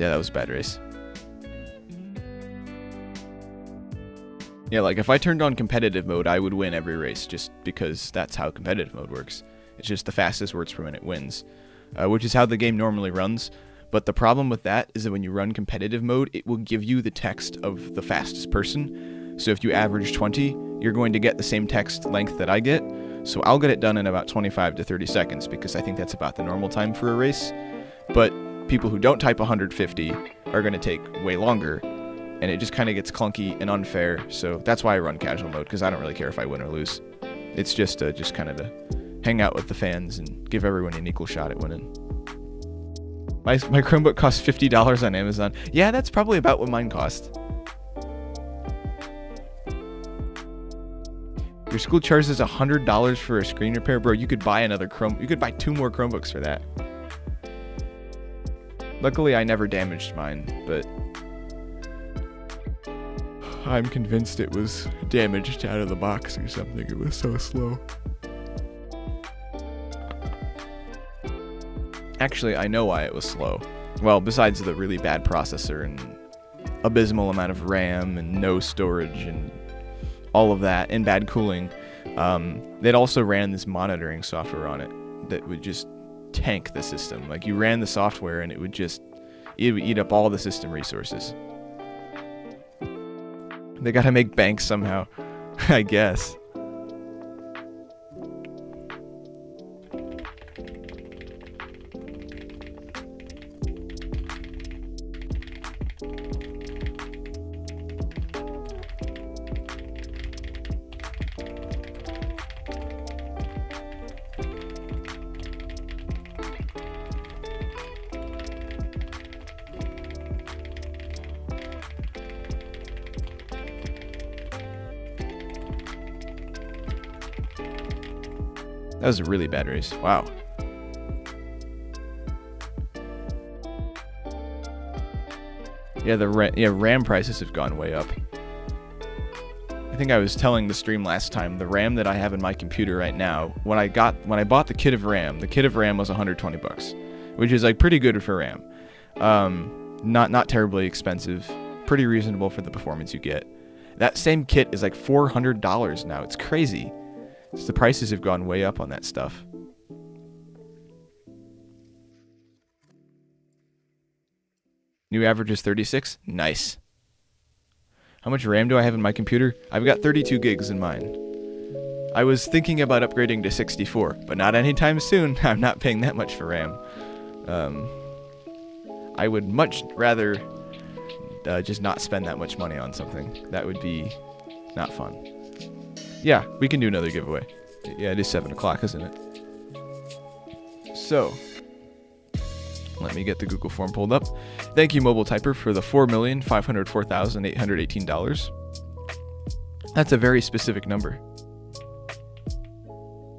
Speaker 1: Yeah, that was a bad race. Yeah, like if I turned on competitive mode, I would win every race just because that's how competitive mode works. It's just the fastest words per minute wins, which is how the game normally runs. But the problem with that is that when you run competitive mode, it will give you the text of the fastest person. So if you average 20, you're going to get the same text length that I get. So I'll get it done in about 25 to 30 seconds because I think that's about the normal time for a race. But people who don't type 150 are going to take way longer. And it just kind of gets clunky and unfair, so that's why I run casual mode, because I don't really care if I win or lose. It's just kind of to hang out with the fans and give everyone an equal shot at winning. My Chromebook costs $50 on Amazon. Yeah, that's probably about what mine cost. Your school charges $100 for a screen repair, bro. You could buy you could buy 2 more Chromebooks for that. Luckily, I never damaged mine, but I'm convinced it was damaged out of the box or something. It was so slow. Actually, I know why it was slow. Well, besides the really bad processor and abysmal amount of RAM and no storage and all of that and bad cooling, they'd also ran this monitoring software on it that would just tank the system. Like, you ran the software and it would eat up all the system resources. They gotta make bank somehow, I guess. That was a really bad race. Wow. Yeah, RAM prices have gone way up. I think I was telling the stream last time, the RAM that I have in my computer right now, when I bought the kit of RAM was $120, which is like pretty good for RAM. Not terribly expensive, pretty reasonable for the performance you get. That same kit is like $400 now. It's crazy. So the prices have gone way up on that stuff. New average is 36? Nice. How much RAM do I have in my computer? I've got 32 gigs in mine. I was thinking about upgrading to 64, but not anytime soon. I'm not paying that much for RAM. I would much rather just not spend that much money on something. That would be not fun. Yeah, we can do another giveaway. Yeah, it is 7 o'clock, isn't it? So, let me get the Google form pulled up. Thank you, Mobile Typer, for the $4,504,818. That's a very specific number.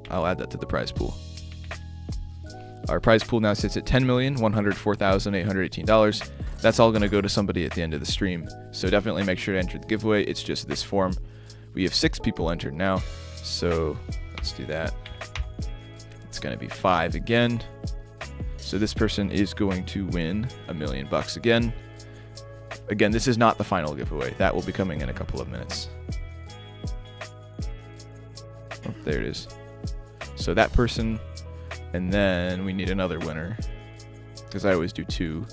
Speaker 1: I'll add that to the prize pool. Our prize pool now sits at $10,104,818. That's all going to go to somebody at the end of the stream. So definitely make sure to enter the giveaway. It's just this form. We have 6 people entered now, so let's do that. It's going to be 5 again. So this person is going to win $1 million again. Again, this is not the final giveaway. That will be coming in a couple of minutes. Oh, there it is. So that person, and then we need another winner, because I always do 2.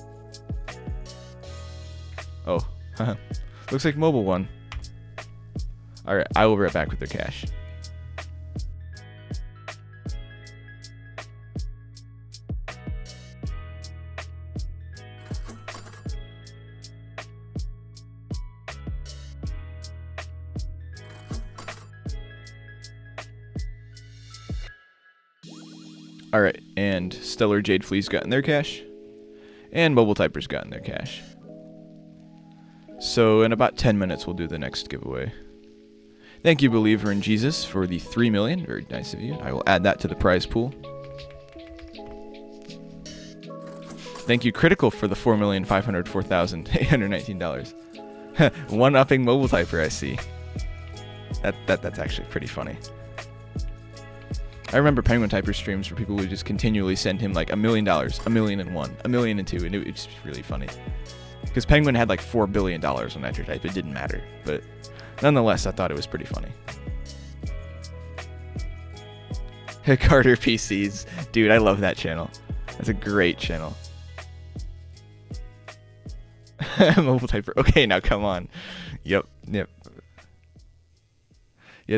Speaker 1: Oh, looks like Mobile won. Alright, I will be right back with their cash. Alright, and Stellar Jade Flea's gotten their cash, and Mobile Typer's gotten their cash. So in about 10 minutes we'll do the next giveaway. Thank you, Believer in Jesus, for the 3 million. Very nice of you. I will add that to the prize pool. Thank you, Critical, for the $4,504,819. One-upping Mobile Typer, I see. That's actually pretty funny. I remember Penguin Typer streams where people would just continually send him like $1 million, $1,000,001, $1,000,002, and it was just really funny. Because Penguin had like $4 billion on Nitro Type. It didn't matter. But nonetheless, I thought it was pretty funny. Carter PCs. Dude, I love that channel. That's a great channel. Mobile Typer. Okay, now come on. Yep. Yeah,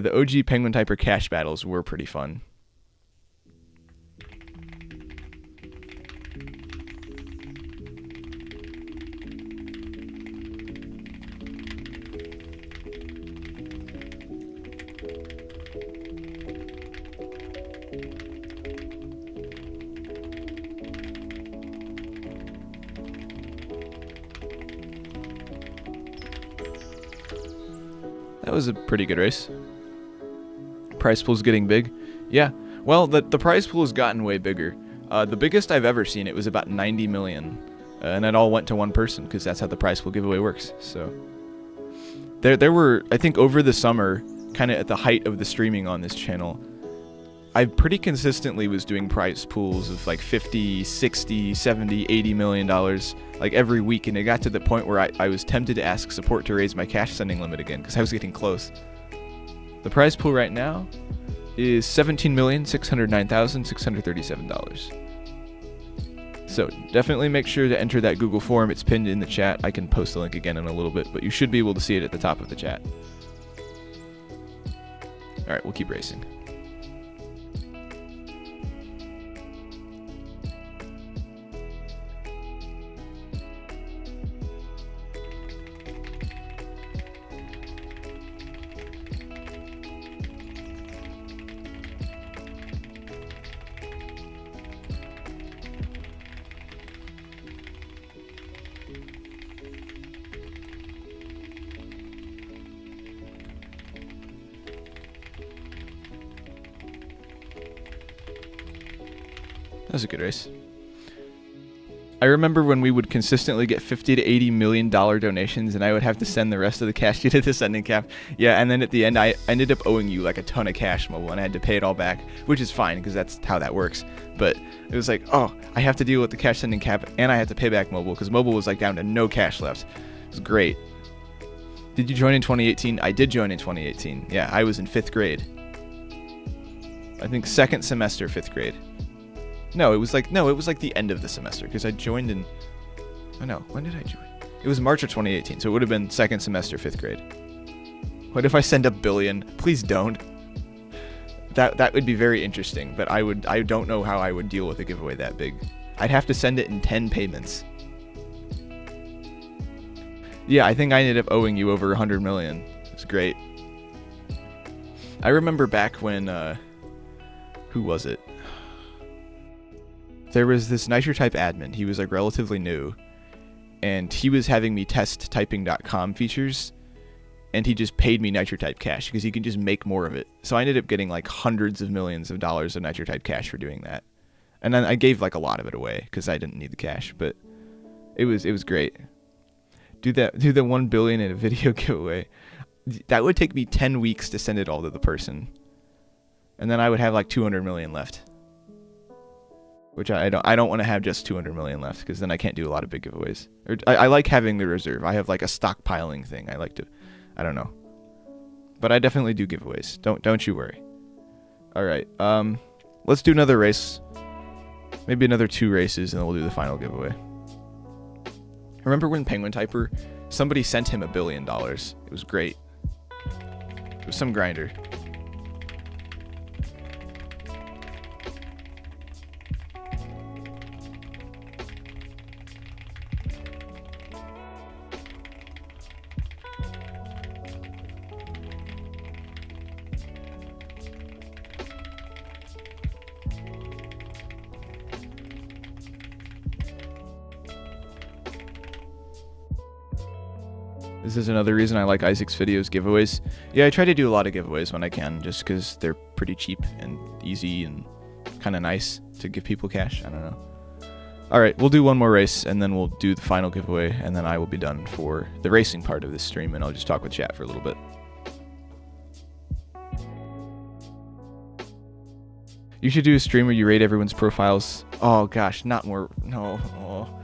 Speaker 1: the OG Penguin Typer cash battles were pretty fun. That was a pretty good race. Prize pool's getting big. Yeah, well, the prize pool has gotten way bigger. The biggest I've ever seen it was about 90 million. And it all went to one person because that's how the prize pool giveaway works. So there were, I think over the summer, kind of at the height of the streaming on this channel, I pretty consistently was doing prize pools of like 50, 60, 70, 80 million dollars like every week, and it got to the point where I was tempted to ask support to raise my cash sending limit again because I was getting close. The prize pool right now is $17,609,637. So definitely make sure to enter that Google form. It's pinned in the chat. I can post the link again in a little bit, but you should be able to see it at the top of the chat. All right, we'll keep racing. That was a good race. I remember when we would consistently get $50 to $80 million donations, and I would have to send the rest of the cash due to the sending cap. Yeah, and then at the end, I ended up owing you like a ton of cash, Mobile, and I had to pay it all back, which is fine because that's how that works. But it was like, oh, I have to deal with the cash sending cap, and I had to pay back Mobile because Mobile was like down to no cash left. It was great. Did you join in 2018? I did join in 2018. Yeah, I was in 5th grade. I think 2nd semester, 5th grade. No, it was like the end of the semester because I joined in. Oh no, when did I join? It was March of 2018, so it would have been 2nd semester, 5th grade. What if I send $1 billion? Please don't. That would be very interesting, but I don't know how I would deal with a giveaway that big. I'd have to send it in 10 payments. Yeah, I think I ended up owing you over 100 million. It's great. I remember back when who was it? There was this Nitro Type admin. He was like relatively new, and he was having me test typing.com features, and he just paid me Nitro Type cash because he could just make more of it. So I ended up getting like hundreds of millions of dollars of Nitro Type cash for doing that. And then I gave like a lot of it away because I didn't need the cash, but it was great. Do the 1 billion in a video giveaway. That would take me 10 weeks to send it all to the person. And then I would have like 200 million left. Which I don't want to have just 200 million left because then I can't do a lot of big giveaways. Or I like having the reserve. I have like a stockpiling thing. I like to, I don't know. But I definitely do giveaways. Don't you worry. All right. Let's do another race. Maybe another 2 races and then we'll do the final giveaway. Remember when Penguin Typer, somebody sent him $1 billion. It was great. It was some grinder. This is another reason I like Isaac's videos, giveaways. Yeah, I try to do a lot of giveaways when I can, just because they're pretty cheap and easy and kind of nice to give people cash. I don't know. Alright, we'll do one more race, and then we'll do the final giveaway, and then I will be done for the racing part of this stream, and I'll just talk with chat for a little bit. You should do a stream where you rate everyone's profiles. Oh gosh, not more. No. Oh.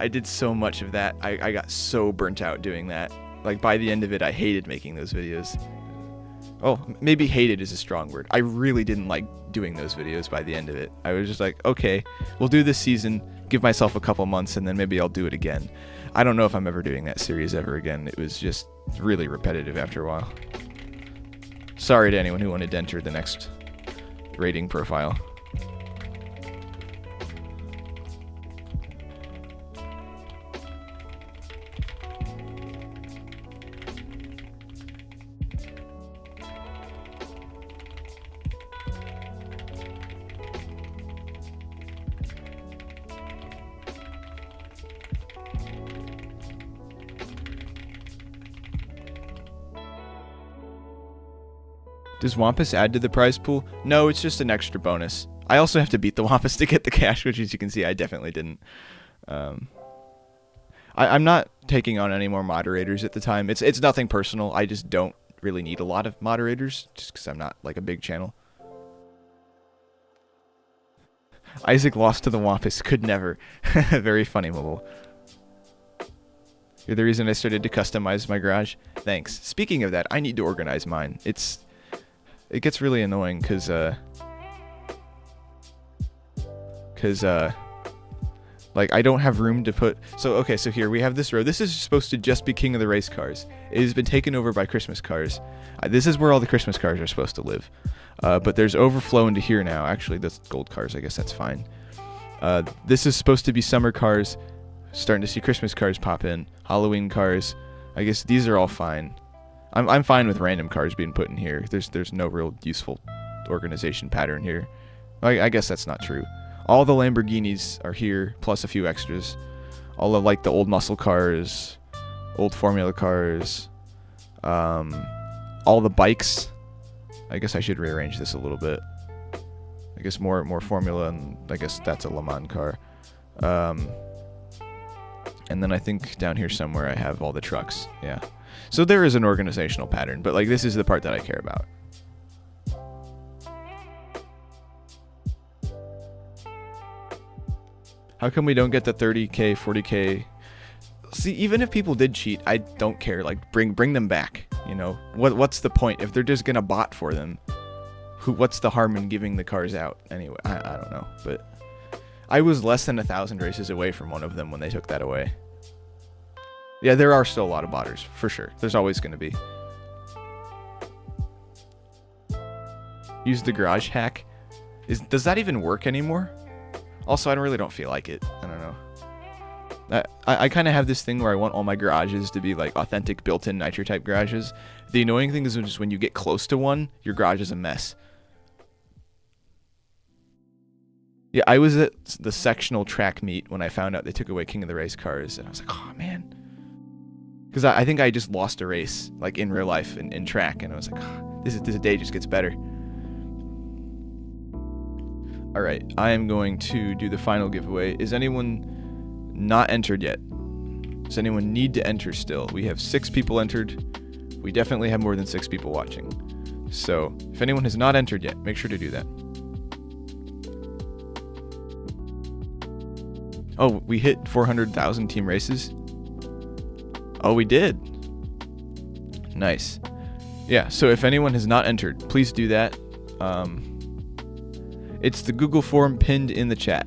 Speaker 1: I did so much of that. I got so burnt out doing that. Like, by the end of it, I hated making those videos. Oh, maybe hated is a strong word. I really didn't like doing those videos by the end of it. I was just like, okay, we'll do this season, give myself a couple months, and then maybe I'll do it again. I don't know if I'm ever doing that series ever again. It was just really repetitive after a while. Sorry to anyone who wanted to enter the next rating profile. Does Wampus add to the prize pool? No, it's just an extra bonus. I also have to beat the Wampus to get the cash, which, as you can see, I definitely didn't. I'm not taking on any more moderators at the time. It's nothing personal. I just don't really need a lot of moderators, just because I'm not like a big channel. Isaac lost to the Wampus. Could never. Very funny, Mobile. You're the reason I started to customize my garage. Thanks. Speaking of that, I need to organize mine. It gets really annoying because like, I don't have room to put. So okay, so here we have this row. This is supposed to just be King of the Race cars. It has been taken over by Christmas cars. This is where all the Christmas cars are supposed to live. But there's overflow into here now. Actually, that's gold cars. I guess that's fine. This is supposed to be summer cars. Starting to see Christmas cars pop in. Halloween cars. I guess these are all fine. I'm fine with random cars being put in here. There's no real useful organization pattern here. I guess that's not true. All the Lamborghinis are here, plus a few extras. All of, like, the old muscle cars, old Formula cars, all the bikes. I guess I should rearrange this a little bit. I guess more Formula, and I guess that's a Le Mans car. And then I think down here somewhere I have all the trucks. Yeah. So there is an organizational pattern, but like, this is the part that I care about. How come we don't get the 30k, 40k? See, even if people did cheat, I don't care. Like, bring them back. You know, what's the point if they're just gonna bot for them? What's the harm in giving the cars out anyway? I don't know, but I was less than 1,000 races away from one of them when they took that away. Yeah, there are still a lot of botters, for sure. There's always going to be. Use the garage hack. Does that even work anymore? Also, I really don't feel like it. I don't know. I kind of have this thing where I want all my garages to be like authentic built-in Nitro type garages. The annoying thing is just when you get close to one, your garage is a mess. Yeah, I was at the sectional track meet when I found out they took away King of the Race cars, and I was like, oh man. Because I think I just lost a race, like in real life, in track, and I was like, oh, this day just gets better. Alright, I am going to do the final giveaway. Is anyone not entered yet? Does anyone need to enter still? We have 6 people entered. We definitely have more than 6 people watching. So, if anyone has not entered yet, make sure to do that. Oh, we hit 400,000 team races? Oh, we did. Nice. Yeah, so if anyone has not entered, please do that. It's the Google form pinned in the chat.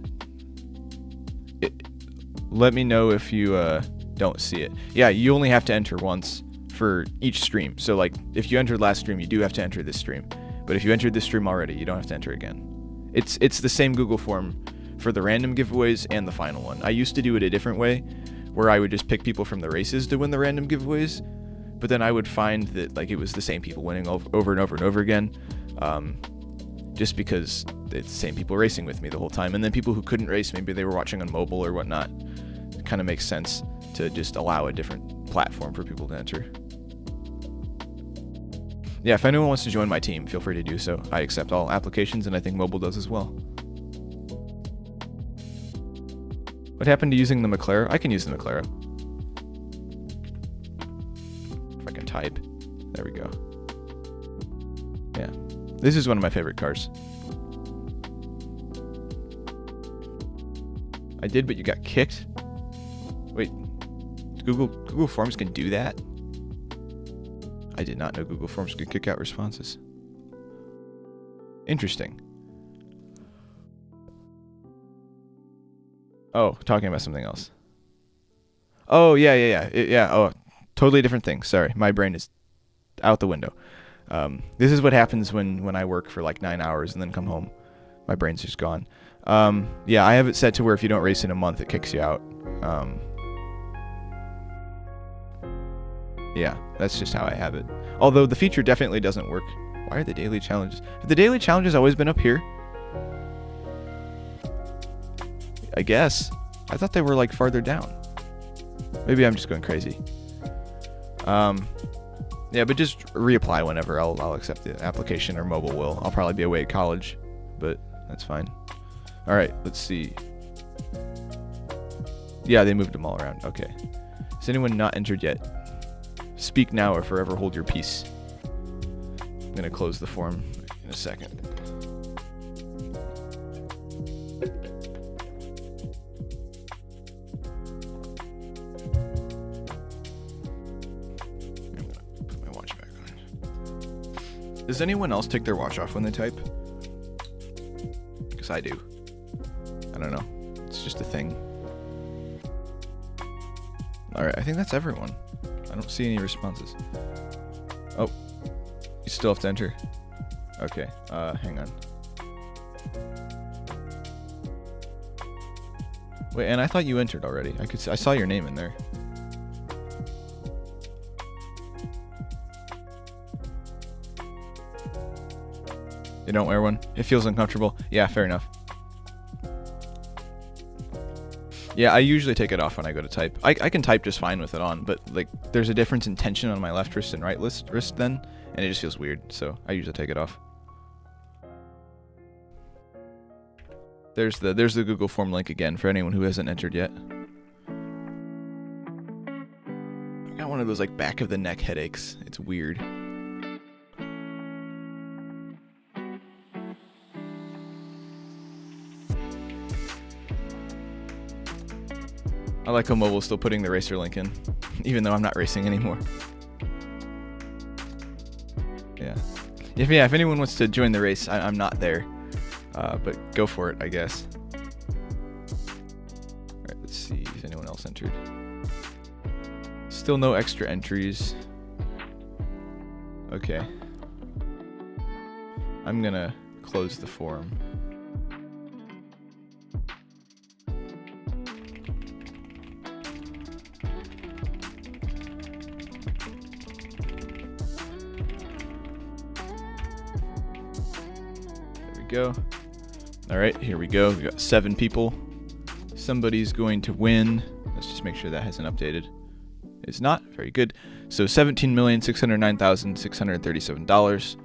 Speaker 1: Let me know if you don't see it. Yeah, you only have to enter once for each stream. So, like, if you entered last stream, you do have to enter this stream. But if you entered this stream already, you don't have to enter again. It's the same Google form for the random giveaways and the final one. I used to do it a different way, where I would just pick people from the races to win the random giveaways, but then I would find that, like, it was the same people winning over and over and over again, just because it's the same people racing with me the whole time. And then people who couldn't race, maybe they were watching on mobile or whatnot. It kind of makes sense to just allow a different platform for people to enter. Yeah, if anyone wants to join my team, feel free to do so. I accept all applications, and I think mobile does as well. What happened to using the Maclaro? I can use the Maclaro. If I can type. There we go. Yeah. This is one of my favorite cars. I did, but you got kicked? Google Forms can do that? I did not know Google Forms could kick out responses. Interesting. Oh, talking about something else. Oh, yeah. Oh, totally different thing. Sorry, my brain is out the window. This is what happens when I work for like 9 hours and then come home. My brain's just gone. Yeah, I have it set to where if you don't race in a month, it kicks you out. Yeah, that's just how I have it. Although the feature definitely doesn't work. Why are the daily challenges? Have the daily challenges always been up here? I guess. I thought they were like farther down. Maybe I'm just going crazy. Yeah, but just reapply whenever. I'll accept the application, or mobile will. I'll probably be away at college, but that's fine. All right, let's see. Yeah, they moved them all around. Okay. Is anyone not entered yet? Speak now or forever hold your peace. I'm going to close the form in a second. Does anyone else take their watch off when they type? Because I do. I don't know. It's just a thing. Alright, I think that's everyone. I don't see any responses. Oh. You still have to enter. Okay, hang on. Wait, and I thought you entered already. I saw your name in there. You don't wear one? It feels uncomfortable. Yeah, fair enough. Yeah, I usually take it off when I go to type. I can type just fine with it on, but like there's a difference in tension on my left wrist and right wrist then, and it just feels weird, so I usually take it off. There's the Google form link again for anyone who hasn't entered yet. I got one of those like back of the neck headaches. It's weird. I like how mobile's still putting the racer link in, even though I'm not racing anymore. Yeah. If anyone wants to join the race, I'm not there. But go for it, I guess. Alright, let's see. Has anyone else entered? Still no extra entries. Okay. I'm gonna close the forum. Go. All right, here we go. We got 7 people. Somebody's going to win. Let's just make sure that hasn't updated. It's not. Very good. So $17,609,637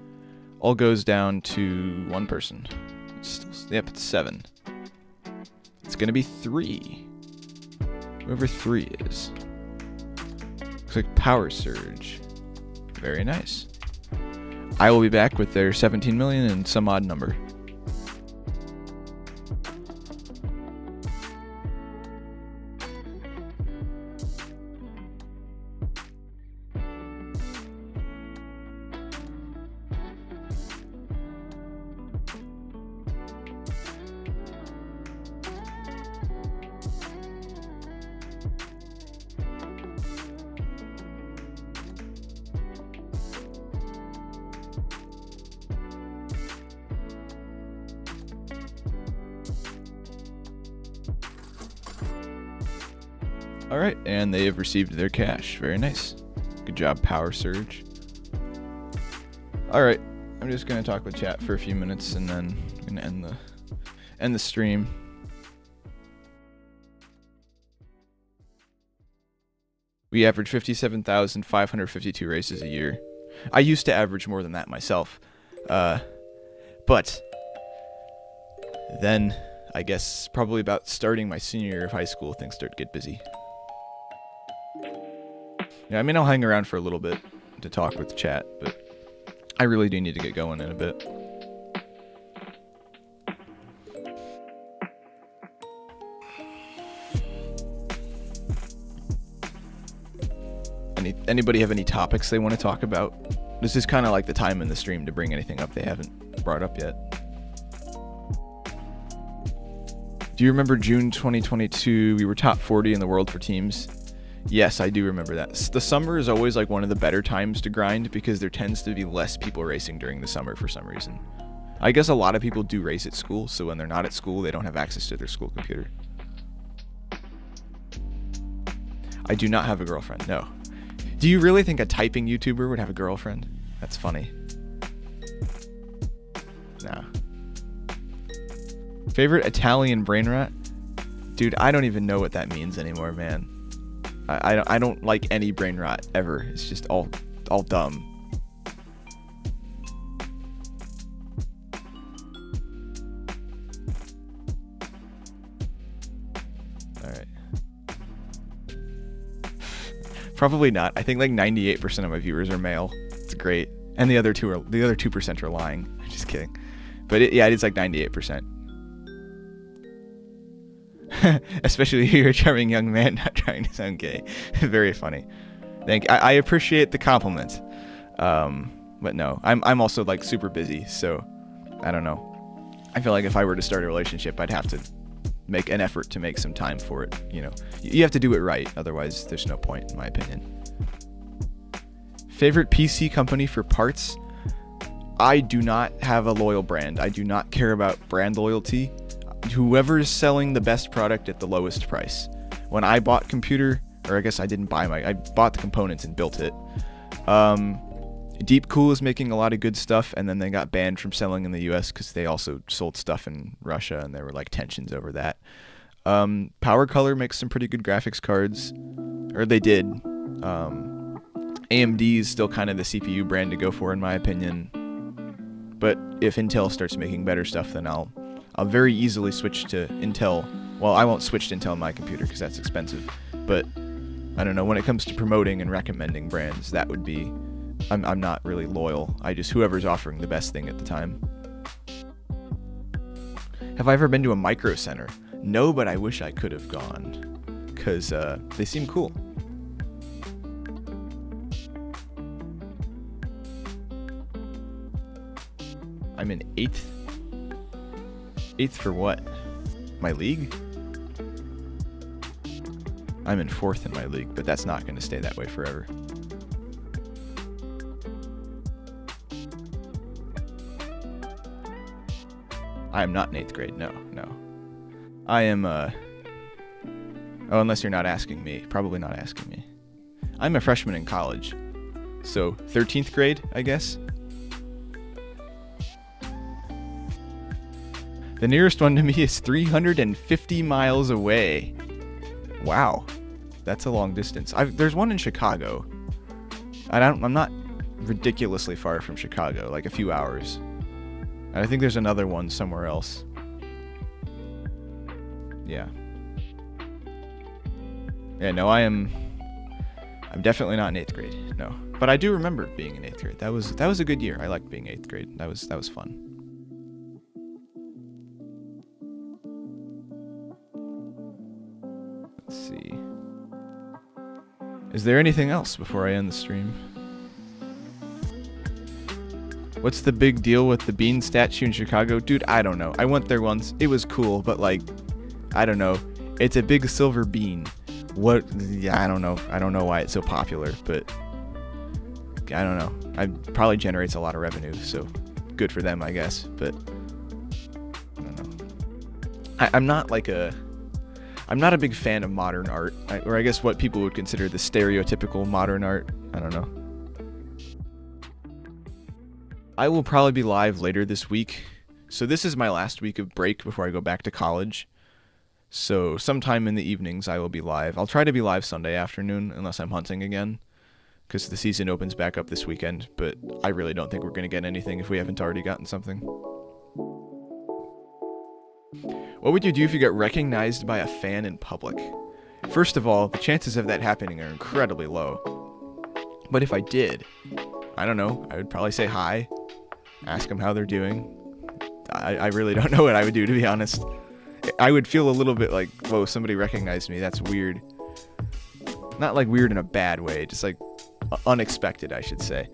Speaker 1: all goes down to one person. It's still, yep, it's 7. It's gonna be 3. Whoever 3 is. Looks like Power Surge. Very nice. I will be back with their 17 million and some odd number. Alright, and they have received their cash. Very nice. Good job, Power Surge. Alright, I'm just going to talk with chat for a few minutes and then I'm going to end the stream. We average 57,552 races a year. I used to average more than that myself. But then, I guess, probably about starting my senior year of high school, things start to get busy. Yeah, I mean, I'll hang around for a little bit to talk with chat, but I really do need to get going in a bit. Anybody have any topics they want to talk about? This is kind of like the time in the stream to bring anything up they haven't brought up yet. Do you remember June 2022? We were top 40 in the world for teams. Yes, I do remember that. The summer is always like one of the better times to grind because there tends to be less people racing during the summer for some reason. I guess a lot of people do race at school, so when they're not at school, they don't have access to their school computer. I do not have a girlfriend, no. Do you really think a typing YouTuber would have a girlfriend? That's funny. Nah. Favorite Italian brain rot? Dude, I don't even know what that means anymore, man. I don't like any brain rot ever. It's just all dumb. Alright. Probably not. I think like 98% of my viewers are male. It's great. And the other 2% are lying. I'm just kidding. But yeah, it is like 98%. Especially you're a charming young man not trying to sound gay. Very funny. I appreciate the compliment. But no, I'm also like super busy, so I don't know. I feel like if I were to start a relationship, I'd have to make an effort to make some time for it. You know, you have to do it right. Otherwise, there's no point, in my opinion. Favorite PC company for parts? I do not have a loyal brand. I do not care about brand loyalty. Whoever is selling the best product at the lowest price. When I bought computer, or I guess I didn't buy I bought the components and built it. Deepcool is making a lot of good stuff, and then they got banned from selling in the US because they also sold stuff in Russia, and there were like tensions over that. Power Color makes some pretty good graphics cards, or they did. AMD is still kind of the CPU brand to go for, in my opinion. But if Intel starts making better stuff, then I'll very easily switch to Intel. Well, I won't switch to Intel on my computer because that's expensive. But I don't know, when it comes to promoting and recommending brands, that would be, I'm not really loyal. I just, whoever's offering the best thing at the time. Have I ever been to a Micro Center? No, but I wish I could have gone because they seem cool. I'm in 8th. 8th for what? My league? I'm in 4th in my league, but that's not going to stay that way forever. I am not in 8th grade, no. I am, oh, unless you're not asking me. Probably not asking me. I'm a freshman in college. So, 13th grade, I guess? The nearest one to me is 350 miles away. Wow. That's a long distance. There's one in Chicago. I'm not ridiculously far from Chicago, like a few hours. And I think there's another one somewhere else. Yeah. Yeah, no, I'm definitely not in 8th grade. No. But I do remember being in 8th grade. That was a good year. I liked being 8th grade. That was fun. Let's see. Is there anything else before I end the stream? What's the big deal with the bean statue in Chicago? Dude, I don't know. I went there once. It was cool, but like, I don't know. It's a big silver bean. What? Yeah, I don't know. I don't know why it's so popular, but I don't know. It probably generates a lot of revenue, so good for them, I guess. But I don't know. I'm not a big fan of modern art, or I guess what people would consider the stereotypical modern art. I don't know. I will probably be live later this week. So this is my last week of break before I go back to college. So sometime in the evenings I will be live. I'll try to be live Sunday afternoon unless I'm hunting again, because the season opens back up this weekend, but I really don't think we're going to get anything if we haven't already gotten something. What would you do if you got recognized by a fan in public? First of all, the chances of that happening are incredibly low. But if I did, I don't know, I would probably say hi, ask them how they're doing. I really don't know what I would do, to be honest. I would feel a little bit like, whoa, somebody recognized me, that's weird. Not like weird in a bad way, just like unexpected, I should say.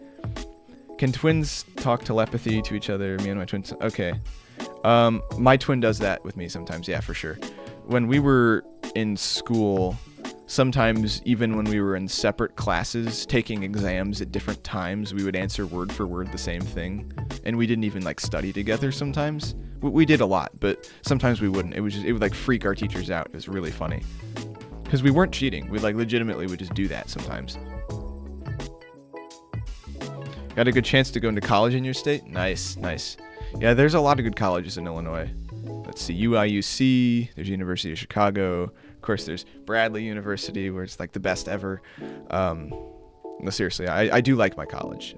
Speaker 1: Can twins talk telepathy to each other? Me and my twins. Okay. My twin does that with me sometimes. Yeah, for sure. When we were in school, sometimes even when we were in separate classes taking exams at different times, we would answer word for word the same thing, and we didn't even like study together sometimes. We did a lot, but sometimes we wouldn't. It would like freak our teachers out. It was really funny because we weren't cheating. We like legitimately would just do that sometimes. Got a good chance to go into college in your state? Nice, nice. Yeah, there's a lot of good colleges in Illinois. Let's see, UIUC, there's University of Chicago. Of course, there's Bradley University, where it's like the best ever. No, seriously, I do like my college.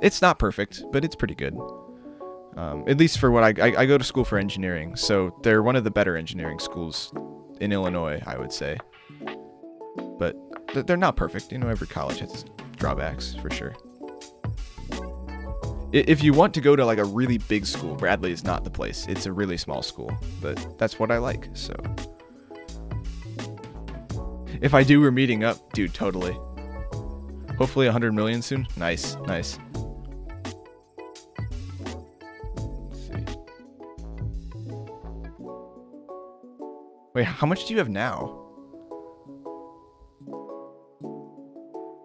Speaker 1: It's not perfect, but it's pretty good. At least for what I go to school for engineering, so they're one of the better engineering schools in Illinois, I would say. But they're not perfect. You know, every college has drawbacks, for sure. If you want to go to like a really big school, Bradley is not the place. It's a really small school, but that's what I like, so. If I do, we're meeting up. Dude, totally. Hopefully 100 million soon. Nice, nice. Let's see. Wait, how much do you have now?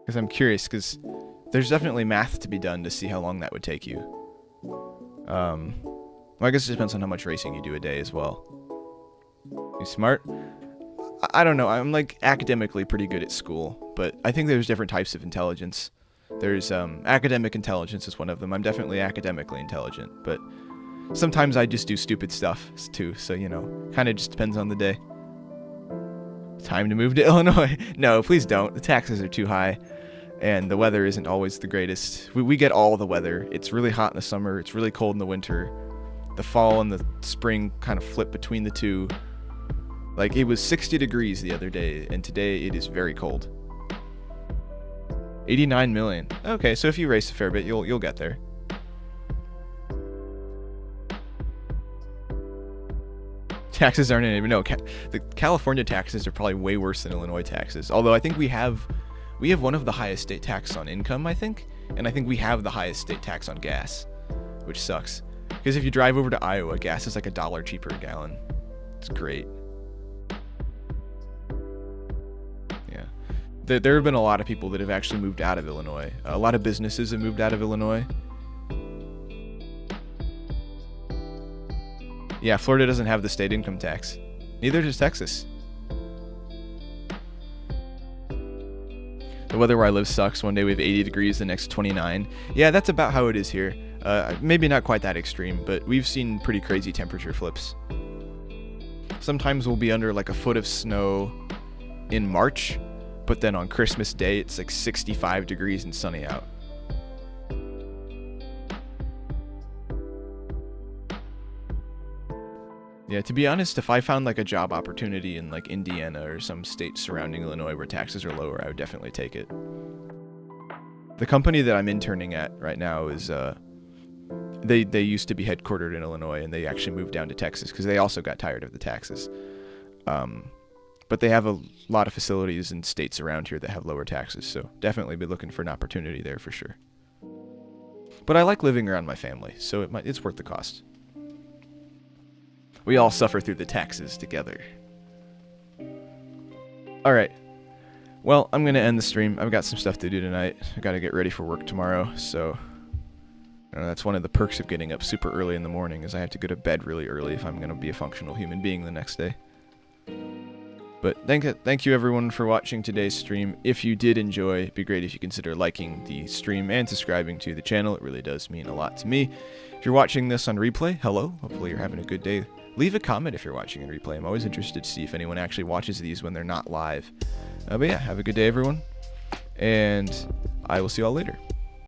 Speaker 1: Because I'm curious, because there's definitely math to be done to see how long that would take you. Well, I guess it depends on how much racing you do a day as well. You smart? I don't know. I'm like academically pretty good at school, but I think there's different types of intelligence. There's academic intelligence is one of them. I'm definitely academically intelligent, but sometimes I just do stupid stuff too. So, you know, kind of just depends on the day. Time to move to Illinois. No, please don't. The taxes are too high. And the weather isn't always the greatest. We get all the weather. It's really hot in the summer. It's really cold in the winter. The fall and the spring kind of flip between the two. Like, it was 60 degrees the other day, and today it is very cold. 89 million. Okay, so if you race a fair bit, you'll get there. Taxes aren't even... No, the California taxes are probably way worse than Illinois taxes. Although I think we have one of the highest state taxes on income, I think. And I think we have the highest state tax on gas, which sucks. Because if you drive over to Iowa, gas is like $1 cheaper a gallon. It's great. Yeah. There have been a lot of people that have actually moved out of Illinois. A lot of businesses have moved out of Illinois. Yeah, Florida doesn't have the state income tax. Neither does Texas. The weather where I live sucks. One day we have 80 degrees, the next 29. Yeah, that's about how it is here. Maybe not quite that extreme, but we've seen pretty crazy temperature flips. Sometimes we'll be under like a foot of snow in March, but then on Christmas Day it's like 65 degrees and sunny out. Yeah, to be honest, if I found like a job opportunity in like Indiana or some state surrounding Illinois where taxes are lower, I would definitely take it. The company that I'm interning at right now is, they used to be headquartered in Illinois, and they actually moved down to Texas because they also got tired of the taxes. But they have a lot of facilities in states around here that have lower taxes, so definitely be looking for an opportunity there for sure. But I like living around my family, so it's worth the cost. We all suffer through the taxes together. Alright. Well, I'm going to end the stream. I've got some stuff to do tonight. I got to get ready for work tomorrow, so... that's one of the perks of getting up super early in the morning, is I have to go to bed really early if I'm going to be a functional human being the next day. But thank you everyone for watching today's stream. If you did enjoy, it'd be great if you consider liking the stream and subscribing to the channel. It really does mean a lot to me. If you're watching this on replay, hello. Hopefully you're having a good day. Leave a comment if you're watching in replay. I'm always interested to see if anyone actually watches these when they're not live. But yeah, have a good day everyone. And I will see you all later.